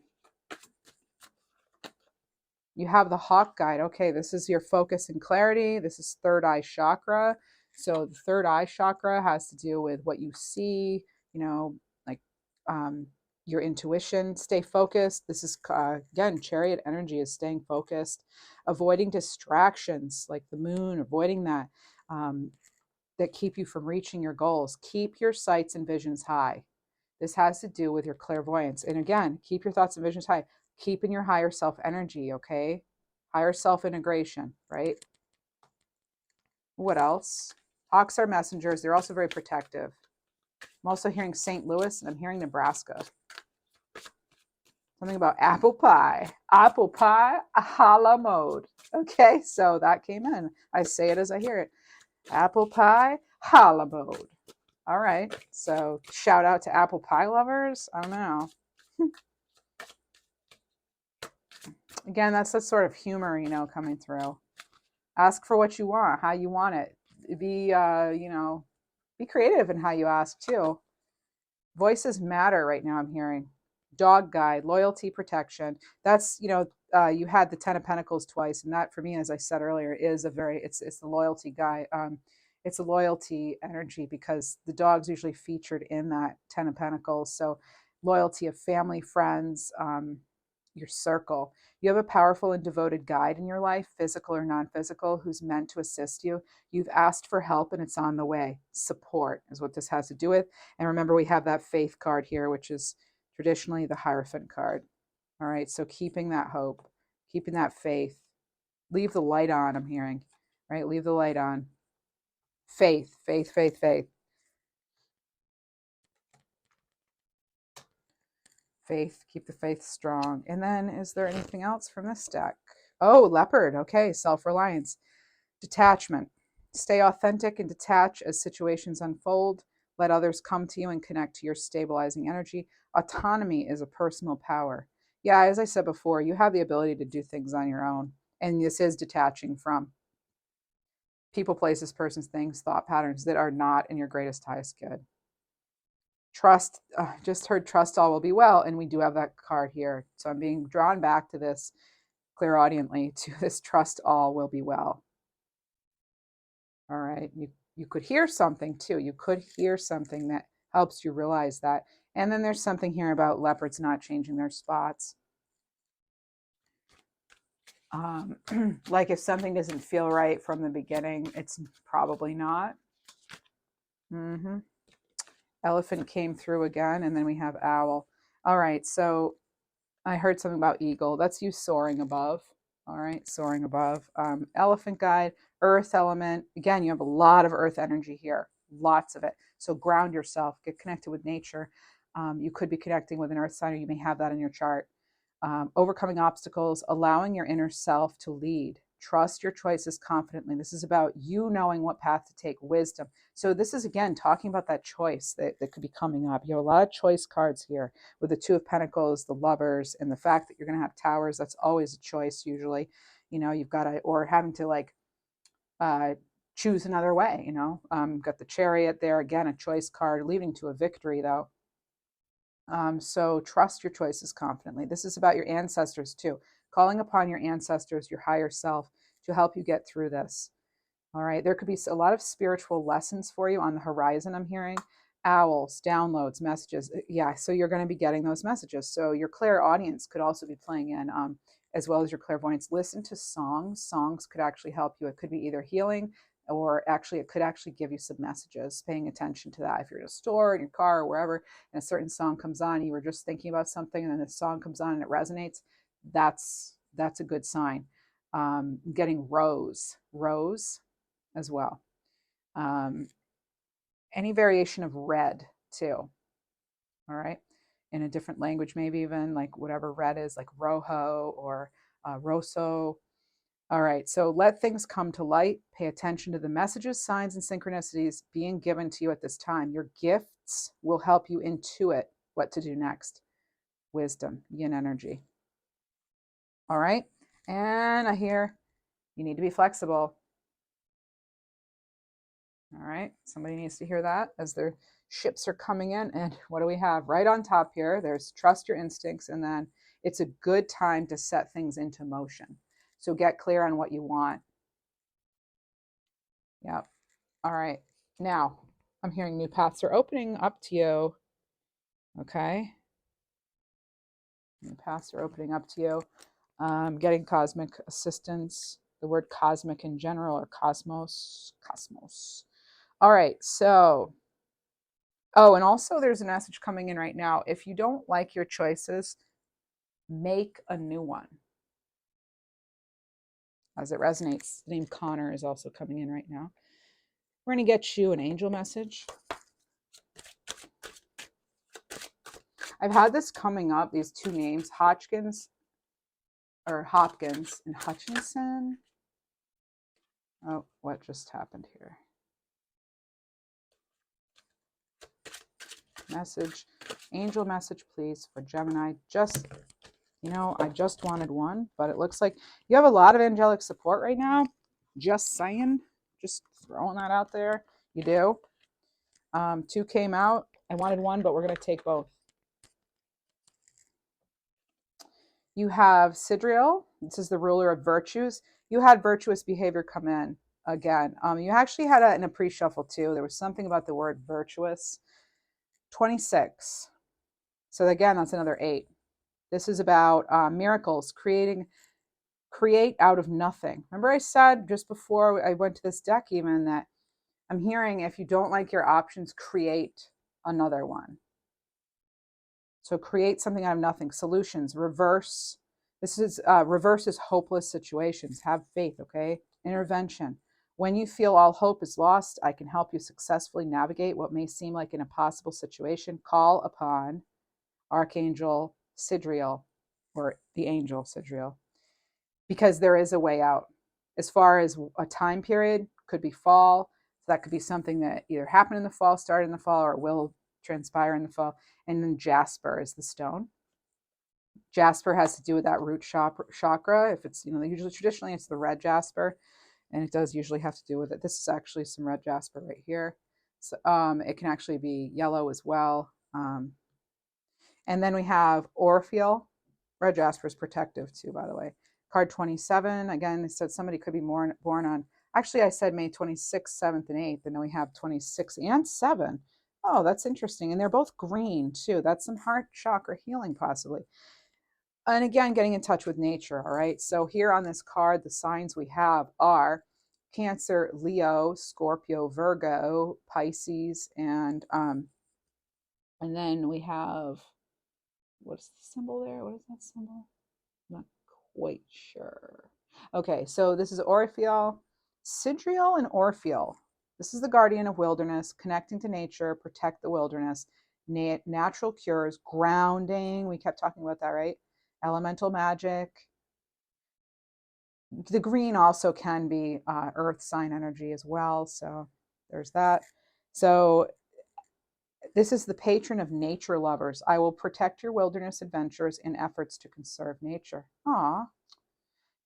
You have the Hawk Guide. Okay, this is your focus and clarity. This is third eye chakra. So the third eye chakra has to do with what you see, you know, like your intuition. Stay focused. This is, again, Chariot energy is staying focused, avoiding distractions like the moon, avoiding that. that keep you from reaching your goals. Keep your sights and visions high. This has to do with your clairvoyance. And again, keep your thoughts and visions high. Keep in your higher self energy, okay? Higher self integration, right? What else? Hawks are messengers. They're also very protective. I'm also hearing St. Louis and I'm hearing Nebraska. Something about apple pie. Apple pie, a holla mode. Okay, so that came in. I say it as I hear it. Apple pie, holla mode. All right, so shout out to apple pie lovers. I don't know. Again, that's the sort of humor, you know, coming through. Ask for what you want, how you want it. Be, you know, be creative in how you ask too. Voices matter right now, I'm hearing. Dog guide, loyalty, protection. That's, you know, you had the Ten of Pentacles twice, and that for me, as I said earlier, is a very, it's the loyalty guide. It's a loyalty energy because the dog's usually featured in that Ten of Pentacles. So loyalty of family, friends, your circle. You have a powerful and devoted guide in your life, physical or non-physical, who's meant to assist you. You've asked for help and it's on the way. Support is what this has to do with. And remember, we have that faith card here, which is traditionally the Hierophant card. All right, so keeping that hope, keeping that faith. Leave the light on, I'm hearing, right? Leave the light on. Faith, faith, faith, faith. Faith, keep the faith strong. And then is there anything else from this deck? Oh, Leopard. Okay, self-reliance. Detachment. Stay authentic and detach as situations unfold. Let others come to you and connect to your stabilizing energy. Autonomy is a personal power. Yeah, as I said before, you have the ability to do things on your own. And this is detaching from people, places, persons, things, thought patterns that are not in your greatest, highest good. Trust, just heard trust all will be well. And we do have that card here. So I'm being drawn back to this clairaudiently, to this trust all will be well. All right. You could hear something too. You could hear something that helps you realize that. And then there's something here about leopards not changing their spots. Like if something doesn't feel right from the beginning, it's probably not. Elephant came through again, and then we have owl. All right, so I heard something about eagle. That's you soaring above. All right, soaring above. Elephant guide, earth element. Again, you have a lot of earth energy here, lots of it. So ground yourself, get connected with nature. You could be connecting with an earth sign, or you may have that in your chart. Overcoming obstacles, allowing your inner self to lead. Trust your choices confidently. This is about you knowing what path to take, wisdom. So this is, again, talking about that choice that could be coming up. You have a lot of choice cards here with the Two of Pentacles, the Lovers, and the fact that you're going to have towers. That's always a choice usually. You know, you've got to, or having to like choose another way, you know. Got the Chariot there, again, a choice card leading to a victory though. So trust your choices confidently. This is about your ancestors too. Calling upon your ancestors, your higher self, to help you get through this. All right. There could be a lot of spiritual lessons for you on the horizon, I'm hearing. Owls, downloads, messages. Yeah, so you're going to be getting those messages. So your clairaudience could also be playing in, as well as your clairvoyance. Listen to songs. Songs could actually help you. It could be either healing, or actually it could actually give you some messages. Paying attention to that. If you're in a store, in your car, or wherever, and a certain song comes on, you were just thinking about something, and then the song comes on and it resonates, that's a good sign. Getting rose as well. Any variation of red too. All right. In a different language, maybe even like whatever red is, like rojo or rosso. All right. So let things come to light. Pay attention to the messages, signs, and synchronicities being given to you at this time. Your gifts will help you intuit what to do next. Wisdom, yin energy. All right. And I hear you need to be flexible. All right, somebody needs to hear that as their ships are coming in. And what do we have right on top here? There's trust your instincts, and then it's a good time to set things into motion. So get clear on what you want. Yep. All right. Now, I'm hearing new paths are opening up to you. Okay. New paths are opening up to you. Getting cosmic assistance. The word cosmic in general, or cosmos. All right, so, oh, and also there's a message coming in right now. If you don't like your choices, make a new one. As it resonates, the name Connor is also coming in right now. We're going to get you an angel message. I've had this coming up, these two names, Hopkins and Hutchinson. Oh, what just happened here? Message, angel message, please, for Gemini. Just, you know, I just wanted one, but it looks like you have a lot of angelic support right now. Just saying, just throwing that out there. You do. Two came out. I wanted one, but we're going to take both. You have Sidereal. This is the ruler of virtues. You had virtuous behavior come in again. You actually had it in a pre-shuffle too. There was something about the word virtuous. 26. So again, that's another 8. This is about miracles, create out of nothing. Remember I said just before I went to this deck even that I'm hearing if you don't like your options, create another one. So create something out of nothing. Solutions, reverse. This is reverses hopeless situations. Have faith, okay? Intervention. When you feel all hope is lost, I can help you successfully navigate what may seem like an impossible situation. Call upon Archangel Sidereal, or the angel Sidereal, because there is a way out. As far as a time period, could be fall. So that could be something that either happened in the fall, started in the fall, or will transpire in the fall. And then Jasper is the stone. Jasper has to do with that root chakra. If it's, usually traditionally it's the red jasper, and it does usually have to do with it. This is actually some red jasper right here. So it can actually be yellow as well. And then we have Orpheal. Red jasper is protective too, by the way. Card 27. Again, it said somebody could be born on, actually I said May 26th, 7th, and 8th, and then we have 26 and 7. Oh, that's interesting. And they're both green too. That's some heart chakra healing possibly. And again, getting in touch with nature, all right? So here on this card, the signs we have are Cancer, Leo, Scorpio, Virgo, Pisces, and then we have, what's the symbol there? What is that symbol? I'm not quite sure. Okay, so this is Orpheal, Sidereal, and Orpheal. This is the guardian of wilderness, connecting to nature, protect the wilderness, natural cures, grounding. We kept talking about that, right? Elemental magic. The green also can be earth sign energy as well. So there's that. So this is the patron of nature lovers. I will protect your wilderness adventures in efforts to conserve nature. Aw.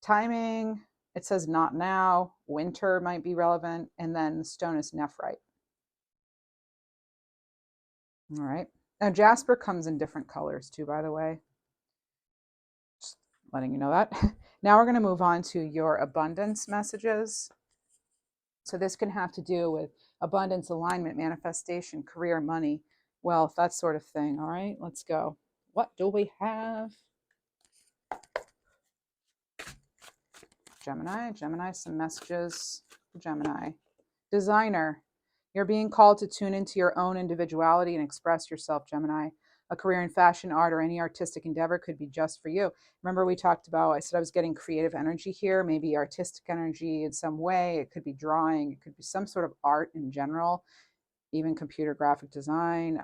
Timing, it says not now. Winter might be relevant. And then the stone is nephrite. All right. Now, jasper comes in different colors too, by the way. Just letting you know that. Now we're going to move on to your abundance messages. So this can have to do with abundance, alignment, manifestation, career, money, wealth, that sort of thing. All right, let's go. What do we have? Gemini, some messages for Gemini. Designer, you're being called to tune into your own individuality and express yourself, Gemini. A career in fashion, art, or any artistic endeavor could be just for you. Remember we talked about, I said I was getting creative energy here, maybe artistic energy in some way. It could be drawing. It could be some sort of art in general, even computer graphic design.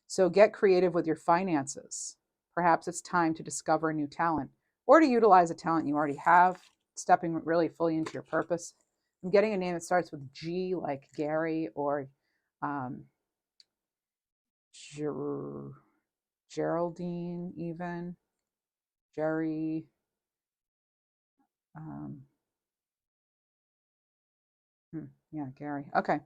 So get creative with your finances. Perhaps it's time to discover a new talent or to utilize a talent you already have, stepping really fully into your purpose. I'm getting a name that starts with G, like Gary, or Geraldine, even Jerry. Yeah, Gary. Okay.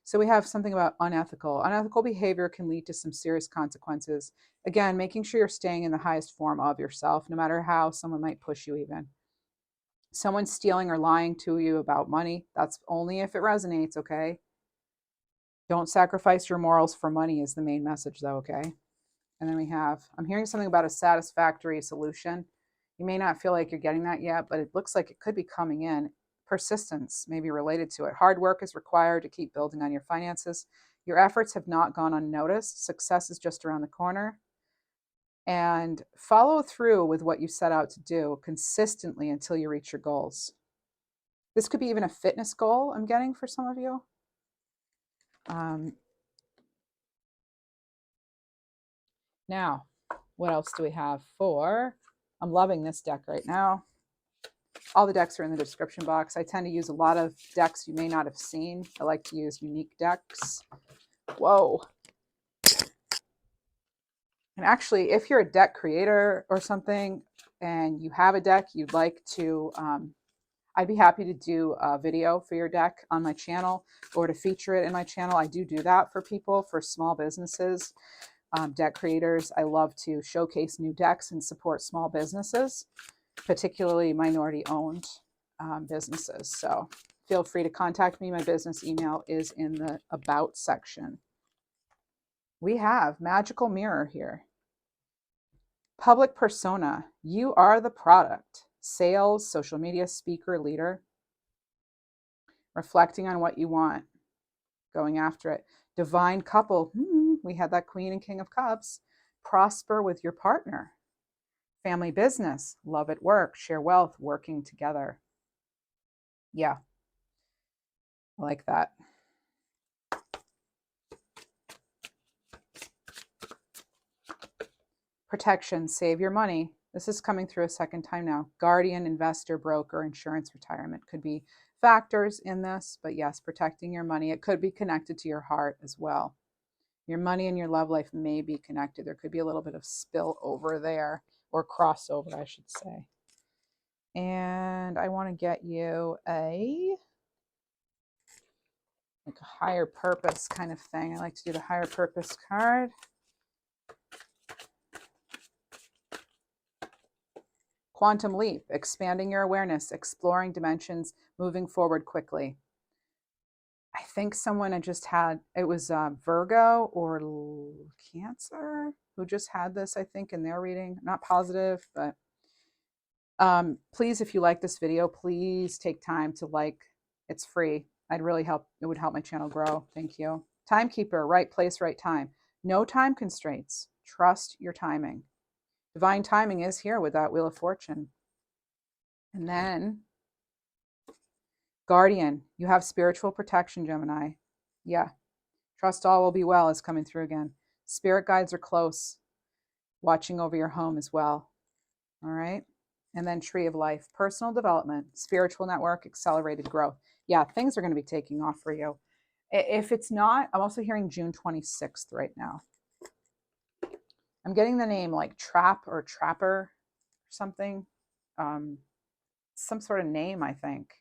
So we have something about unethical. Unethical behavior can lead to some serious consequences. Again, making sure you're staying in the highest form of yourself, no matter how someone might push you even. Someone stealing or lying to you about money, that's only if it resonates, okay? Don't sacrifice your morals for money is the main message though, okay? And then we have, I'm hearing something about a satisfactory solution. You may not feel like you're getting that yet, but it looks like it could be coming in. persistence may be related to it. Hard work is required to keep building on your finances. Your efforts have not gone unnoticed. Success is just around the corner. And follow through with what you set out to do consistently until you reach your goals. This could be even a fitness goal I'm getting for some of you. Now, what else do we have for? I'm loving this deck right now. All the decks are in the description box. I tend to use a lot of decks you may not have seen. I like to use unique decks. Whoa. And actually, if you're a deck creator or something and you have a deck you'd like to, I'd be happy to do a video for your deck on my channel or to feature it in my channel. I do that for people, for small businesses, deck creators. I love to showcase new decks and support small businesses, particularly minority-owned businesses. So feel free to contact me. My business email is in the About section. We have Magical Mirror here. Public persona. You are the product. Sales, social media, speaker, leader. Reflecting on what you want. Going after it. Divine couple. We had that Queen and King of Cups. Prosper with your partner. Family business. Love at work. Share wealth. Working together. Yeah. I like that. Protection. Save your money. This is coming through a second time now. Guardian, investor, broker, insurance, retirement could be factors in this. But yes, protecting your money. It could be connected to your heart as well. Your money and your love life may be connected. There could be a little bit of spill over there, or crossover, I should say. And I want to get you a higher purpose kind of thing. I like to do the higher purpose card. Quantum leap, expanding your awareness, exploring dimensions, moving forward quickly. I think someone had just had, it was Virgo or Cancer who just had this, I think, in their reading. Not positive, but please, if you like this video, please take time to like. It's free. I'd really help. It would help my channel grow. Thank you. Timekeeper, right place, right time. No time constraints. Trust your timing. Divine timing is here with that Wheel of Fortune. And then Guardian, you have spiritual protection, Gemini. Yeah. Trust all will be well is coming through again. Spirit guides are close, watching over your home as well. All right. And then Tree of Life, personal development, spiritual network, accelerated growth. Yeah, things are going to be taking off for you. If it's not, I'm also hearing June 26th right now. I'm getting the name like Trap or Trapper or something. Some sort of name, I think.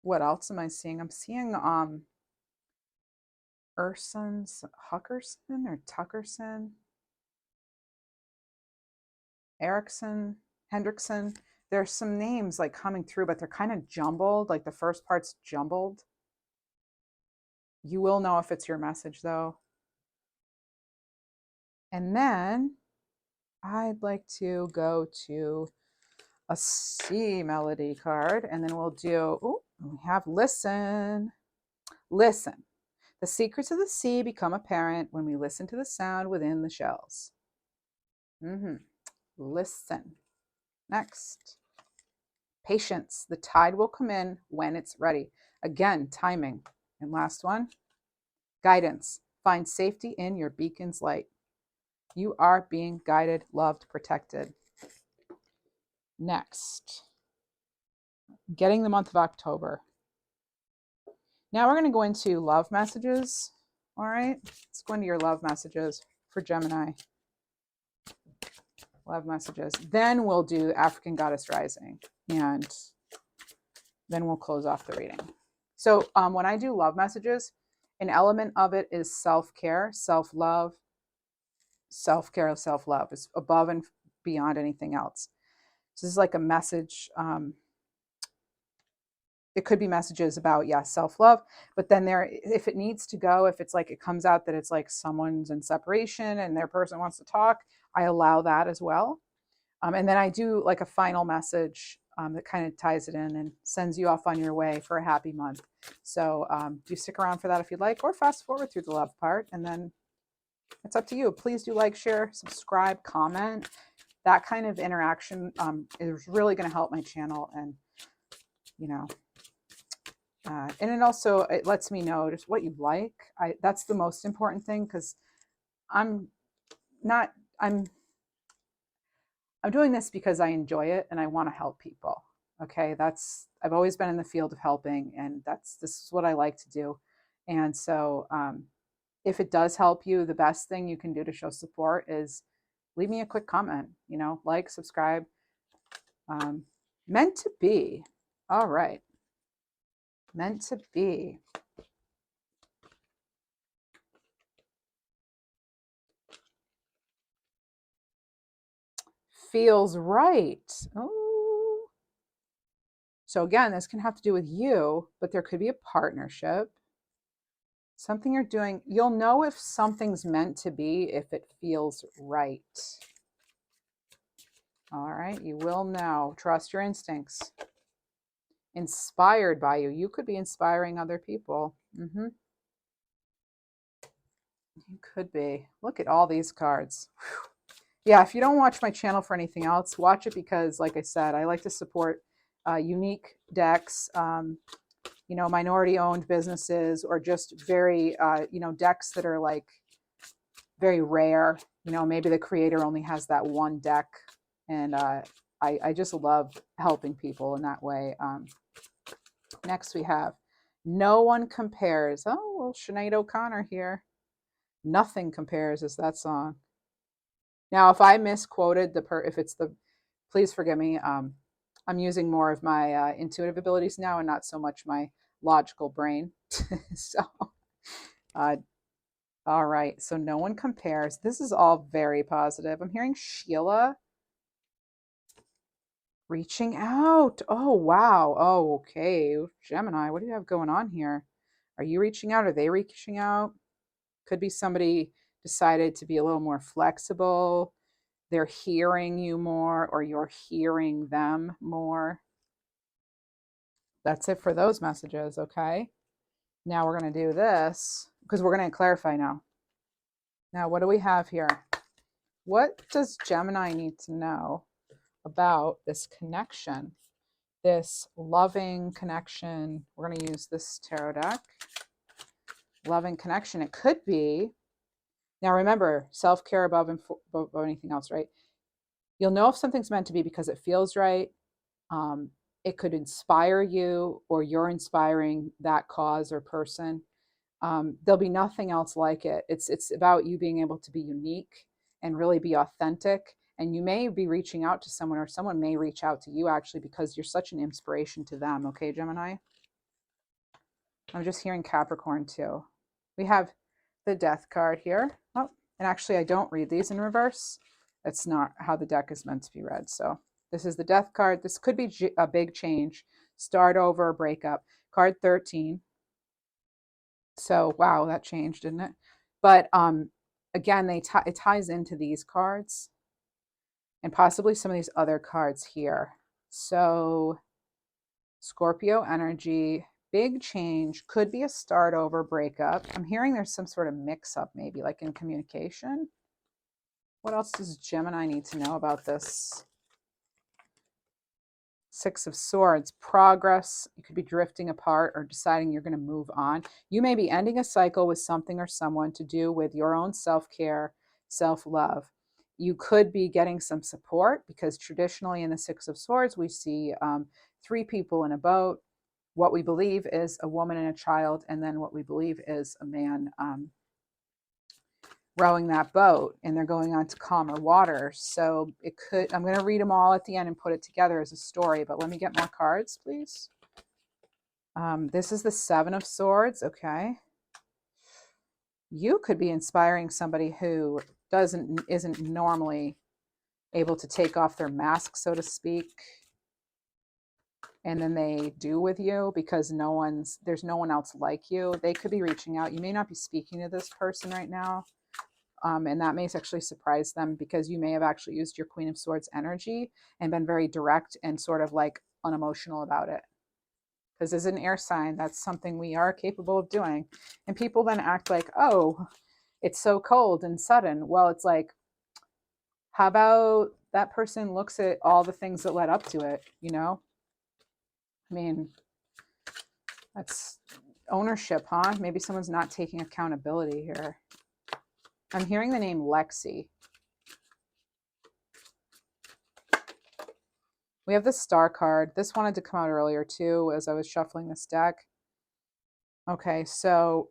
What else am I seeing? I'm seeing Urson's Huckerson or Tuckerson. Erickson, Hendrickson. There's some names like coming through, but they're kind of jumbled. Like the first part's jumbled. You will know if it's your message though. And then I'd like to go to a C melody card, and then we'll do, we have listen. Listen. The secrets of the sea become apparent when we listen to the sound within the shells. Listen. Next. Patience. The tide will come in when it's ready. Again, timing. And last one. Guidance. Find safety in your beacon's light. You are being guided, loved, protected. Next. Getting the month of October. Now we're going to go into love messages. All right. Let's go into your love messages for Gemini. Love messages. Then we'll do African Goddess Rising. And then we'll close off the reading. So when I do love messages, an element of it is self-care, self-love, self-care, self-love. It's above and beyond anything else. So this is like a message. It could be messages about, self-love, but then if it needs to go, if it's like it comes out that it's like someone's in separation and their person wants to talk, I allow that as well. And then I do like a final message that kind of ties it in and sends you off on your way for a happy month. So do stick around for that if you'd like, or fast forward through the love part, and then it's up to you. Please do like, share, subscribe, comment. That kind of interaction is really going to help my channel, and you know, and it lets me know just what you like. That's the most important thing, because I'm not I'm doing this because I enjoy it and I want to help people. Okay, I've always been in the field of helping, and this is what I like to do. And so if it does help you, the best thing you can do to show support is leave me a quick comment, like, subscribe. Meant to be. All right. Meant to be. Feels right. Oh. So again, this can have to do with you, but there could be a partnership. Something you're doing. You'll know if something's meant to be if it feels right. All right. You will know. Trust your instincts. Inspired by you. You could be inspiring other people. You could be. Look at all these cards. Whew. Yeah, if you don't watch my channel for anything else, watch it because, like I said, I like to support unique decks, minority-owned businesses, or just very, decks that are like very rare. Maybe the creator only has that one deck, and I just love helping people in that way. Next, we have No One Compares. Oh, well, Sinead O'Connor here. Nothing Compares is that song. Now, if I misquoted please forgive me. I'm using more of my intuitive abilities now and not so much my logical brain. So, all right. So No One Compares. This is all very positive. I'm hearing Sheila reaching out. Oh, wow. Oh, okay. Gemini, what do you have going on here? Are you reaching out? Are they reaching out? Could be somebody decided to be a little more flexible. They're hearing you more, or you're hearing them more. That's it for those messages, okay? Now we're going to do this because we're going to clarify now. Now, what do we have here? What does Gemini need to know about this connection, this loving connection? We're going to use this tarot deck. Loving connection. It could be, now remember, self-care above anything else, right? You'll know if something's meant to be because it feels right. It could inspire you, or you're inspiring that cause or person. There'll be nothing else like it. It's about you being able to be unique and really be authentic. And you may be reaching out to someone, or someone may reach out to you actually because you're such an inspiration to them. Okay, Gemini? I'm just hearing Capricorn too. We have the Death card here. Oh, and actually I don't read these in reverse. That's not how the deck is meant to be read. So this is the Death card. This could be a big change, start over, breakup. Card 13. So wow, that changed, didn't it? But again, it ties into these cards and possibly some of these other cards here. So Scorpio energy, big change, could be a start over, breakup. I'm hearing there's some sort of mix up, maybe like in communication. What else does Gemini need to know about this? Six of Swords, progress. You could be drifting apart or deciding you're going to move on. You may be ending a cycle with something or someone to do with your own self-care, self-love. You could be getting some support because traditionally in the Six of Swords, we see 3 people in a boat. What we believe is a woman and a child, and then what we believe is a man rowing that boat, and they're going on to calmer waters. So it could, I'm going to read them all at the end and put it together as a story, but let me get more cards, please. This is the Seven of Swords. Okay. You could be inspiring somebody who isn't normally able to take off their mask, so to speak. And then they do with you because there's no one else like you. They could be reaching out. You may not be speaking to this person right now. And that may actually surprise them because you may have actually used your Queen of Swords energy and been very direct and sort of like unemotional about it. Because as an air sign, that's something we are capable of doing. And people then act like, oh, it's so cold and sudden. Well, it's like, how about that person looks at all the things that led up to it, you know? I mean, that's ownership, huh? Maybe someone's not taking accountability here. I'm hearing the name Lexi. We have the Star card. This wanted to come out earlier too as I was shuffling this deck. Okay, so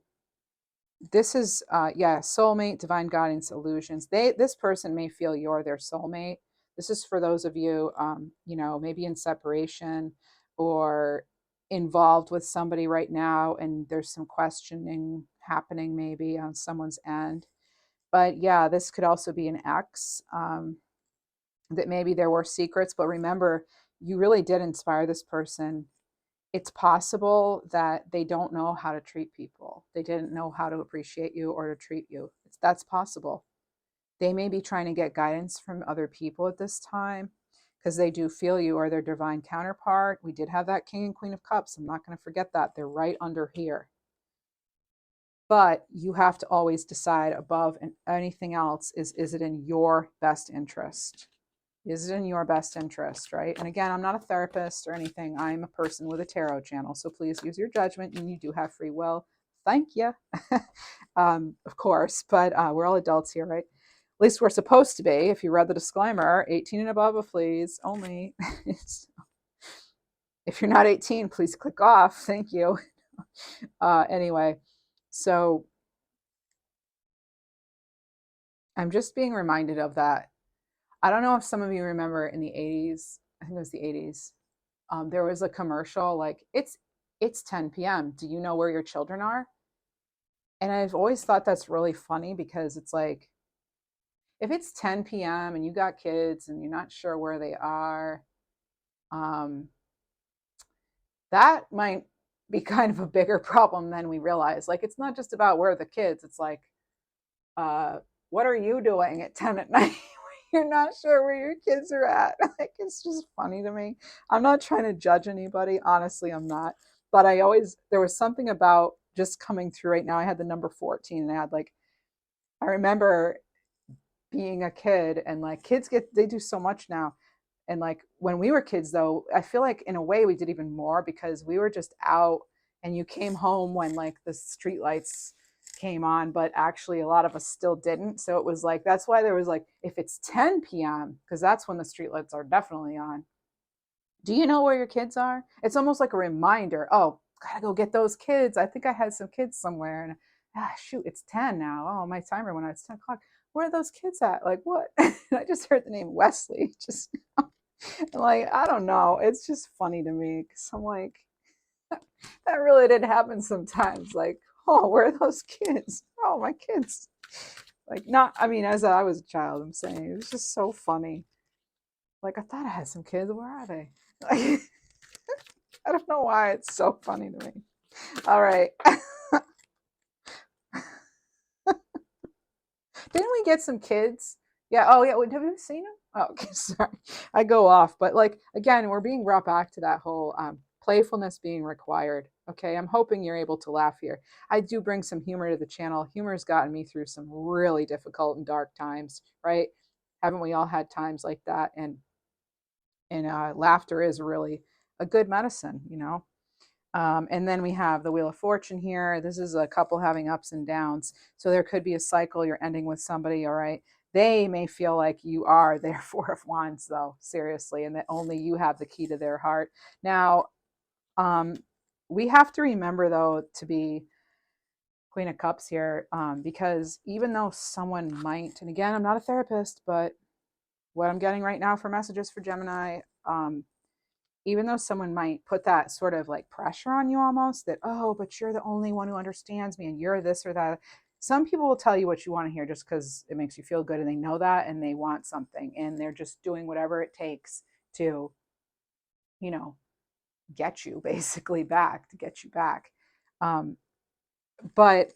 this is, yeah, soulmate, divine guidance, illusions. This person may feel you're their soulmate. This is for those of you, you know, maybe in separation or involved with somebody right now, and there's some questioning happening maybe on someone's end. But yeah, this could also be an ex, that maybe there were secrets, but remember, you really did inspire this person. It's possible that they don't know how to treat people. They didn't know how to appreciate you or to treat you. That's possible. They may be trying to get guidance from other people at this time because they do feel you are their divine counterpart. We did have that King and Queen of Cups. I'm not going to forget that. They're right under here. But you have to always decide above anything else is it in your best interest? Is it in your best interest, right? And again, I'm not a therapist or anything. I'm a person with a tarot channel. So please use your judgment, and you do have free will. Thank you. Of course, but we're all adults here, right? At least we're supposed to be. If you read the disclaimer, 18 and above, please, only. If you're not 18, please click off. Thank you. Anyway, so I'm just being reminded of that. I don't know if some of you remember in the 80s, I think it was the 80s, there was a commercial like, it's 10 p.m. Do you know where your children are? And I've always thought that's really funny because it's like, if it's 10 p.m. and you got kids and you're not sure where they are, that might be kind of a bigger problem than we realize. Like, it's not just about where are the kids. It's like, what are you doing at 10 at night? You're not sure where your kids are at. Like, it's just funny to me. I'm not trying to judge anybody. Honestly, I'm not. But there was something about just coming through right now. I had the number 14 and I remember being a kid and like they do so much now. And like when we were kids though, I feel like in a way we did even more because we were just out and you came home when like the street lights came on, but actually a lot of us still didn't. So it was like, that's why there was like, if it's 10 p.m., because that's when the streetlights are definitely on. Do you know where your kids are? It's almost like a reminder. Oh, gotta go get those kids. I think I had some kids somewhere. And shoot, it's 10 now. Oh, my timer went out. It's 10 o'clock. Where are those kids at? Like, what? I just heard the name Wesley. Just like, I don't know. It's just funny to me because I'm like, that really did happen sometimes. Like, oh, where are those kids? Oh, my kids. Like, not, I mean, as I was a child, I'm saying it was just so funny. Like, I thought I had some kids. Where are they? Like, I don't know why it's so funny to me. All right. Didn't we get some kids? Yeah. Oh, yeah. Have you seen them? Oh, okay. Sorry. I go off. But like, again, we're being brought back to that whole playfulness being required. Okay. I'm hoping you're able to laugh here. I do bring some humor to the channel. Humor has gotten me through some really difficult and dark times, right? Haven't we all had times like that? And laughter is really a good medicine, you know? And then we have the Wheel of Fortune here. This is a couple having ups and downs. So there could be a cycle. You're ending with somebody, all right? They may feel like you are their Four of Wands, though, seriously, and that only you have the key to their heart. Now, we have to remember, though, to be Queen of Cups here, because even though someone might, and again, I'm not a therapist, but what I'm getting right now for messages for Gemini, even though someone might put that sort of like pressure on you almost that, oh, but you're the only one who understands me and you're this or that. Some people will tell you what you want to hear just because it makes you feel good and they know that and they want something and they're just doing whatever it takes to, you know, get you basically back, to get you back. But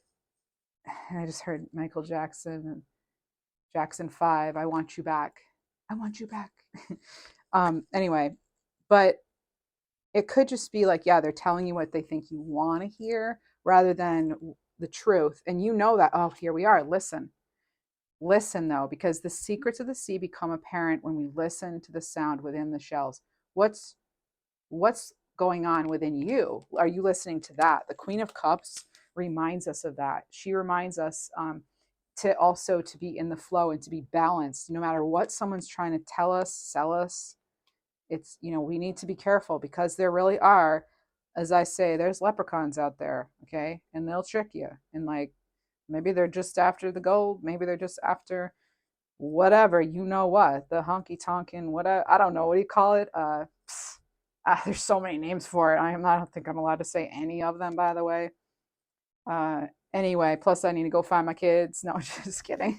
I just heard Michael Jackson and Jackson 5, I want you back. I want you back. Anyway, but it could just be like, yeah, they're telling you what they think you want to hear rather than the truth. And you know that, oh, here we are. Listen. Listen, though, because the secrets of the sea become apparent when we listen to the sound within the shells. What's going on within you? Are you listening to that? The Queen of Cups reminds us of that. She reminds us to also to be in the flow and to be balanced, no matter what someone's trying to tell us, sell us. It's, we need to be careful because there really are, as I say, there's leprechauns out there, okay? And they'll trick you. And like, maybe they're just after the gold. Maybe they're just after whatever, what, the honky tonkin, what, I don't know, what do you call it? There's so many names for it. I don't think I'm allowed to say any of them, by the way. Anyway, plus I need to go find my kids. No, just kidding.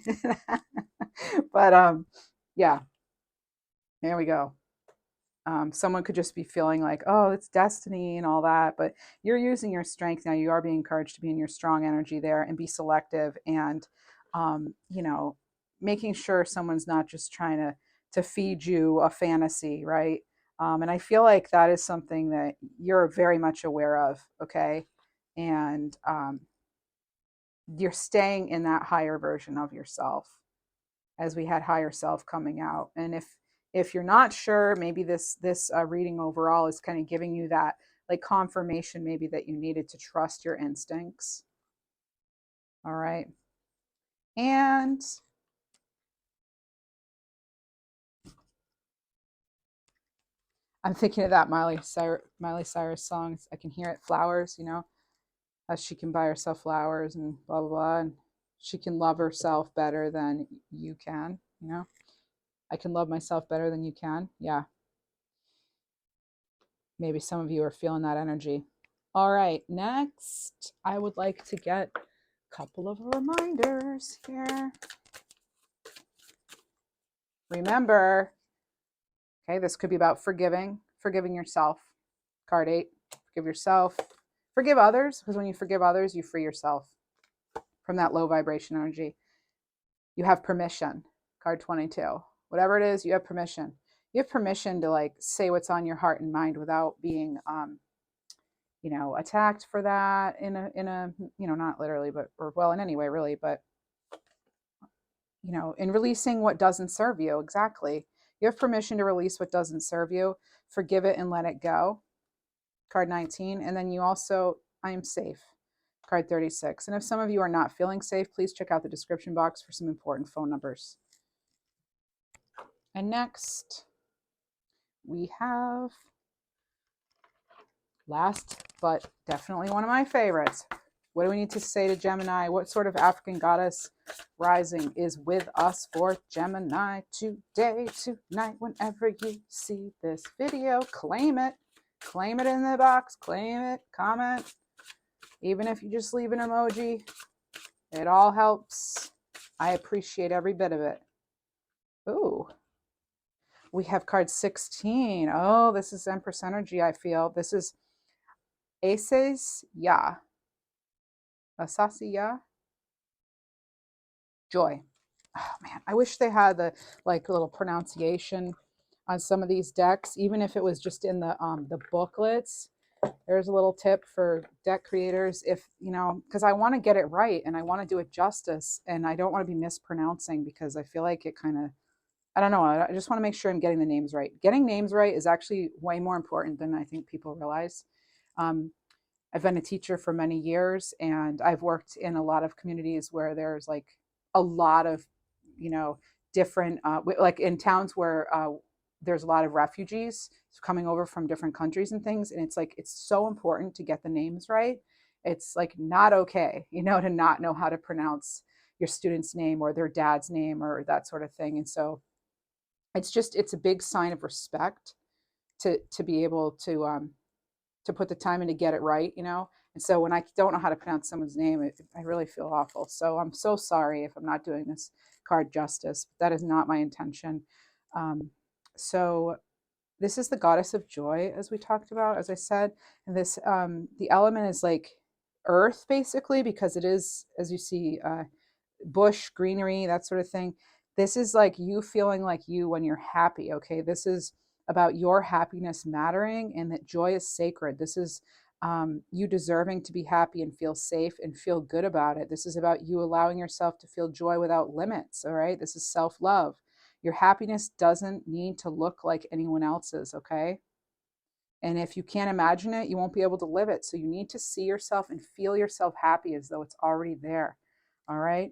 But yeah, there we go. Someone could just be feeling like, oh, it's destiny and all that, but you're using your strength now. You are being encouraged to be in your strong energy there and be selective and, making sure someone's not just trying to feed you a fantasy, right? And I feel like that is something that you're very much aware of, okay? And you're staying in that higher version of yourself as we had higher self coming out. And if you're not sure, maybe this reading overall is kind of giving you that like confirmation maybe that you needed to trust your instincts. All right. And I'm thinking of that Miley Cyrus song. I can hear it, Flowers, how she can buy herself flowers and blah, blah, blah. And she can love herself better than you can, I can love myself better than you can. Yeah. Maybe some of you are feeling that energy. All right, next, I would like to get a couple of reminders here. Remember, okay, this could be about forgiving yourself. Card 8, forgive yourself. Forgive others, because when you forgive others, you free yourself from that low vibration energy. You have permission. Card 22. Whatever it is, you have permission. You have permission to like say what's on your heart and mind without being attacked for that in a not literally, but in any way really, but in releasing what doesn't serve you. Exactly. You have permission to release what doesn't serve you, forgive it and let it go. Card 19. And then you also, I am safe. Card 36. And if some of you are not feeling safe, please check out the description box for some important phone numbers. And next, we have, last but definitely one of my favorites. What do we need to say to Gemini? What sort of African goddess rising is with us for Gemini today, tonight? Whenever you see this video, claim it. Claim it in the box. Claim it. Comment. Even if you just leave an emoji, it all helps. I appreciate every bit of it. Ooh. We have card 16. Oh, this is Empress energy, I feel. This is Aces Ya. Asasi Ya. Joy. Oh man, I wish they had the like little pronunciation on some of these decks, even if it was just in the booklets. There's a little tip for deck creators, if because I want to get it right and I want to do it justice, and I don't want to be mispronouncing because I feel like it kind of, I don't know, I just want to make sure I'm getting the names right. Getting names right is actually way more important than I think people realize. I've been a teacher for many years, and I've worked in a lot of communities where there's like a lot of, different, like in towns where there's a lot of refugees coming over from different countries and things. And it's like, it's so important to get the names right. It's like not okay, to not know how to pronounce your student's name or their dad's name or that sort of thing. And so it's a big sign of respect to be able to put the time in to get it right, And so when I don't know how to pronounce someone's name, I really feel awful. So I'm so sorry if I'm not doing this card justice. But that is not my intention. So this is the goddess of joy, as we talked about, as I said. And this, the element is like earth, basically, because it is, as you see, bush, greenery, that sort of thing. This is like you feeling like you when you're happy, okay? This is about your happiness mattering and that joy is sacred. This is you deserving to be happy and feel safe and feel good about it. This is about you allowing yourself to feel joy without limits, all right? This is self-love. Your happiness doesn't need to look like anyone else's, okay? And if you can't imagine it, you won't be able to live it. So you need to see yourself and feel yourself happy as though it's already there, all right?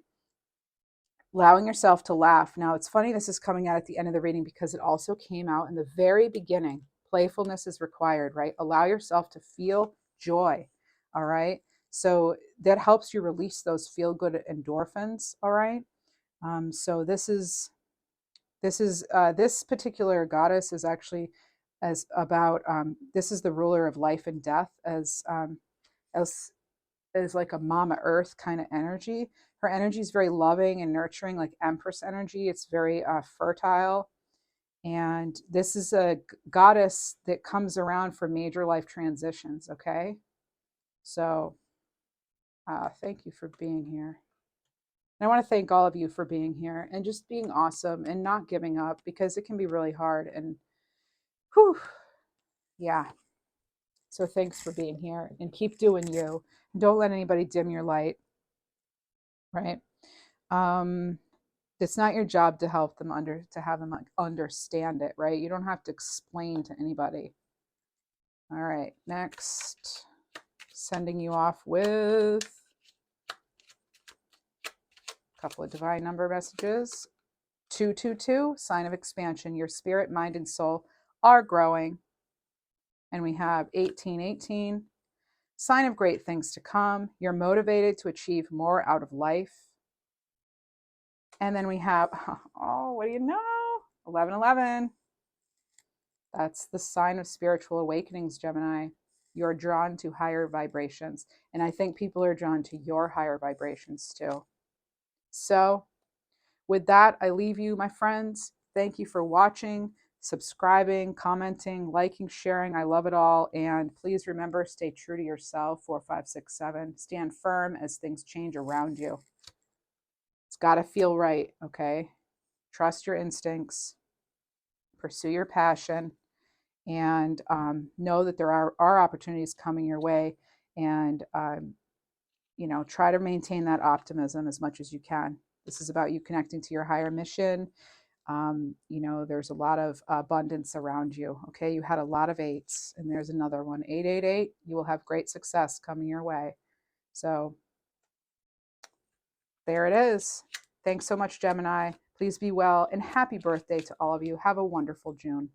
Allowing yourself to laugh. Now, it's funny this is coming out at the end of the reading because it also came out in the very beginning. Playfulness is required, right? Allow yourself to feel joy, all right? So that helps you release those feel-good endorphins, all right? So this particular goddess is actually as about this is the ruler of life and death as is like a mama earth kind of energy. Her energy is very loving and nurturing, like empress energy. It's very fertile. And this is a goddess that comes around for major life transitions, okay? So thank you for being here. And I want to thank all of you for being here and just being awesome and not giving up, because it can be really hard. And whew, yeah. So thanks for being here and keep doing you. Don't let anybody dim your light, right? It's not your job to help them to have them understand it, right? You don't have to explain to anybody. All right, next, sending you off with a couple of divine number messages. 222, sign of expansion. Your spirit, mind, and soul are growing. And we have 1818, sign of great things to come. You're motivated to achieve more out of life. And then we have, oh, what do you know? 1111. That's the sign of spiritual awakenings, Gemini. You're drawn to higher vibrations. And I think people are drawn to your higher vibrations too. So with that, I leave you, my friends. Thank you for watching, subscribing, commenting, liking, sharing. I love it all. And please remember, stay true to yourself. 4, 5, 6, 7. Stand firm as things change around you. It's got to feel right, okay? Trust your instincts. Pursue your passion. And know that there are opportunities coming your way. And, try to maintain that optimism as much as you can. This is about you connecting to your higher mission. There's a lot of abundance around you. Okay, you had a lot of 8s, and there's another one, 888. You will have great success coming your way. So there it is. Thanks so much, Gemini. Please be well, and happy birthday to all of you. Have a wonderful June.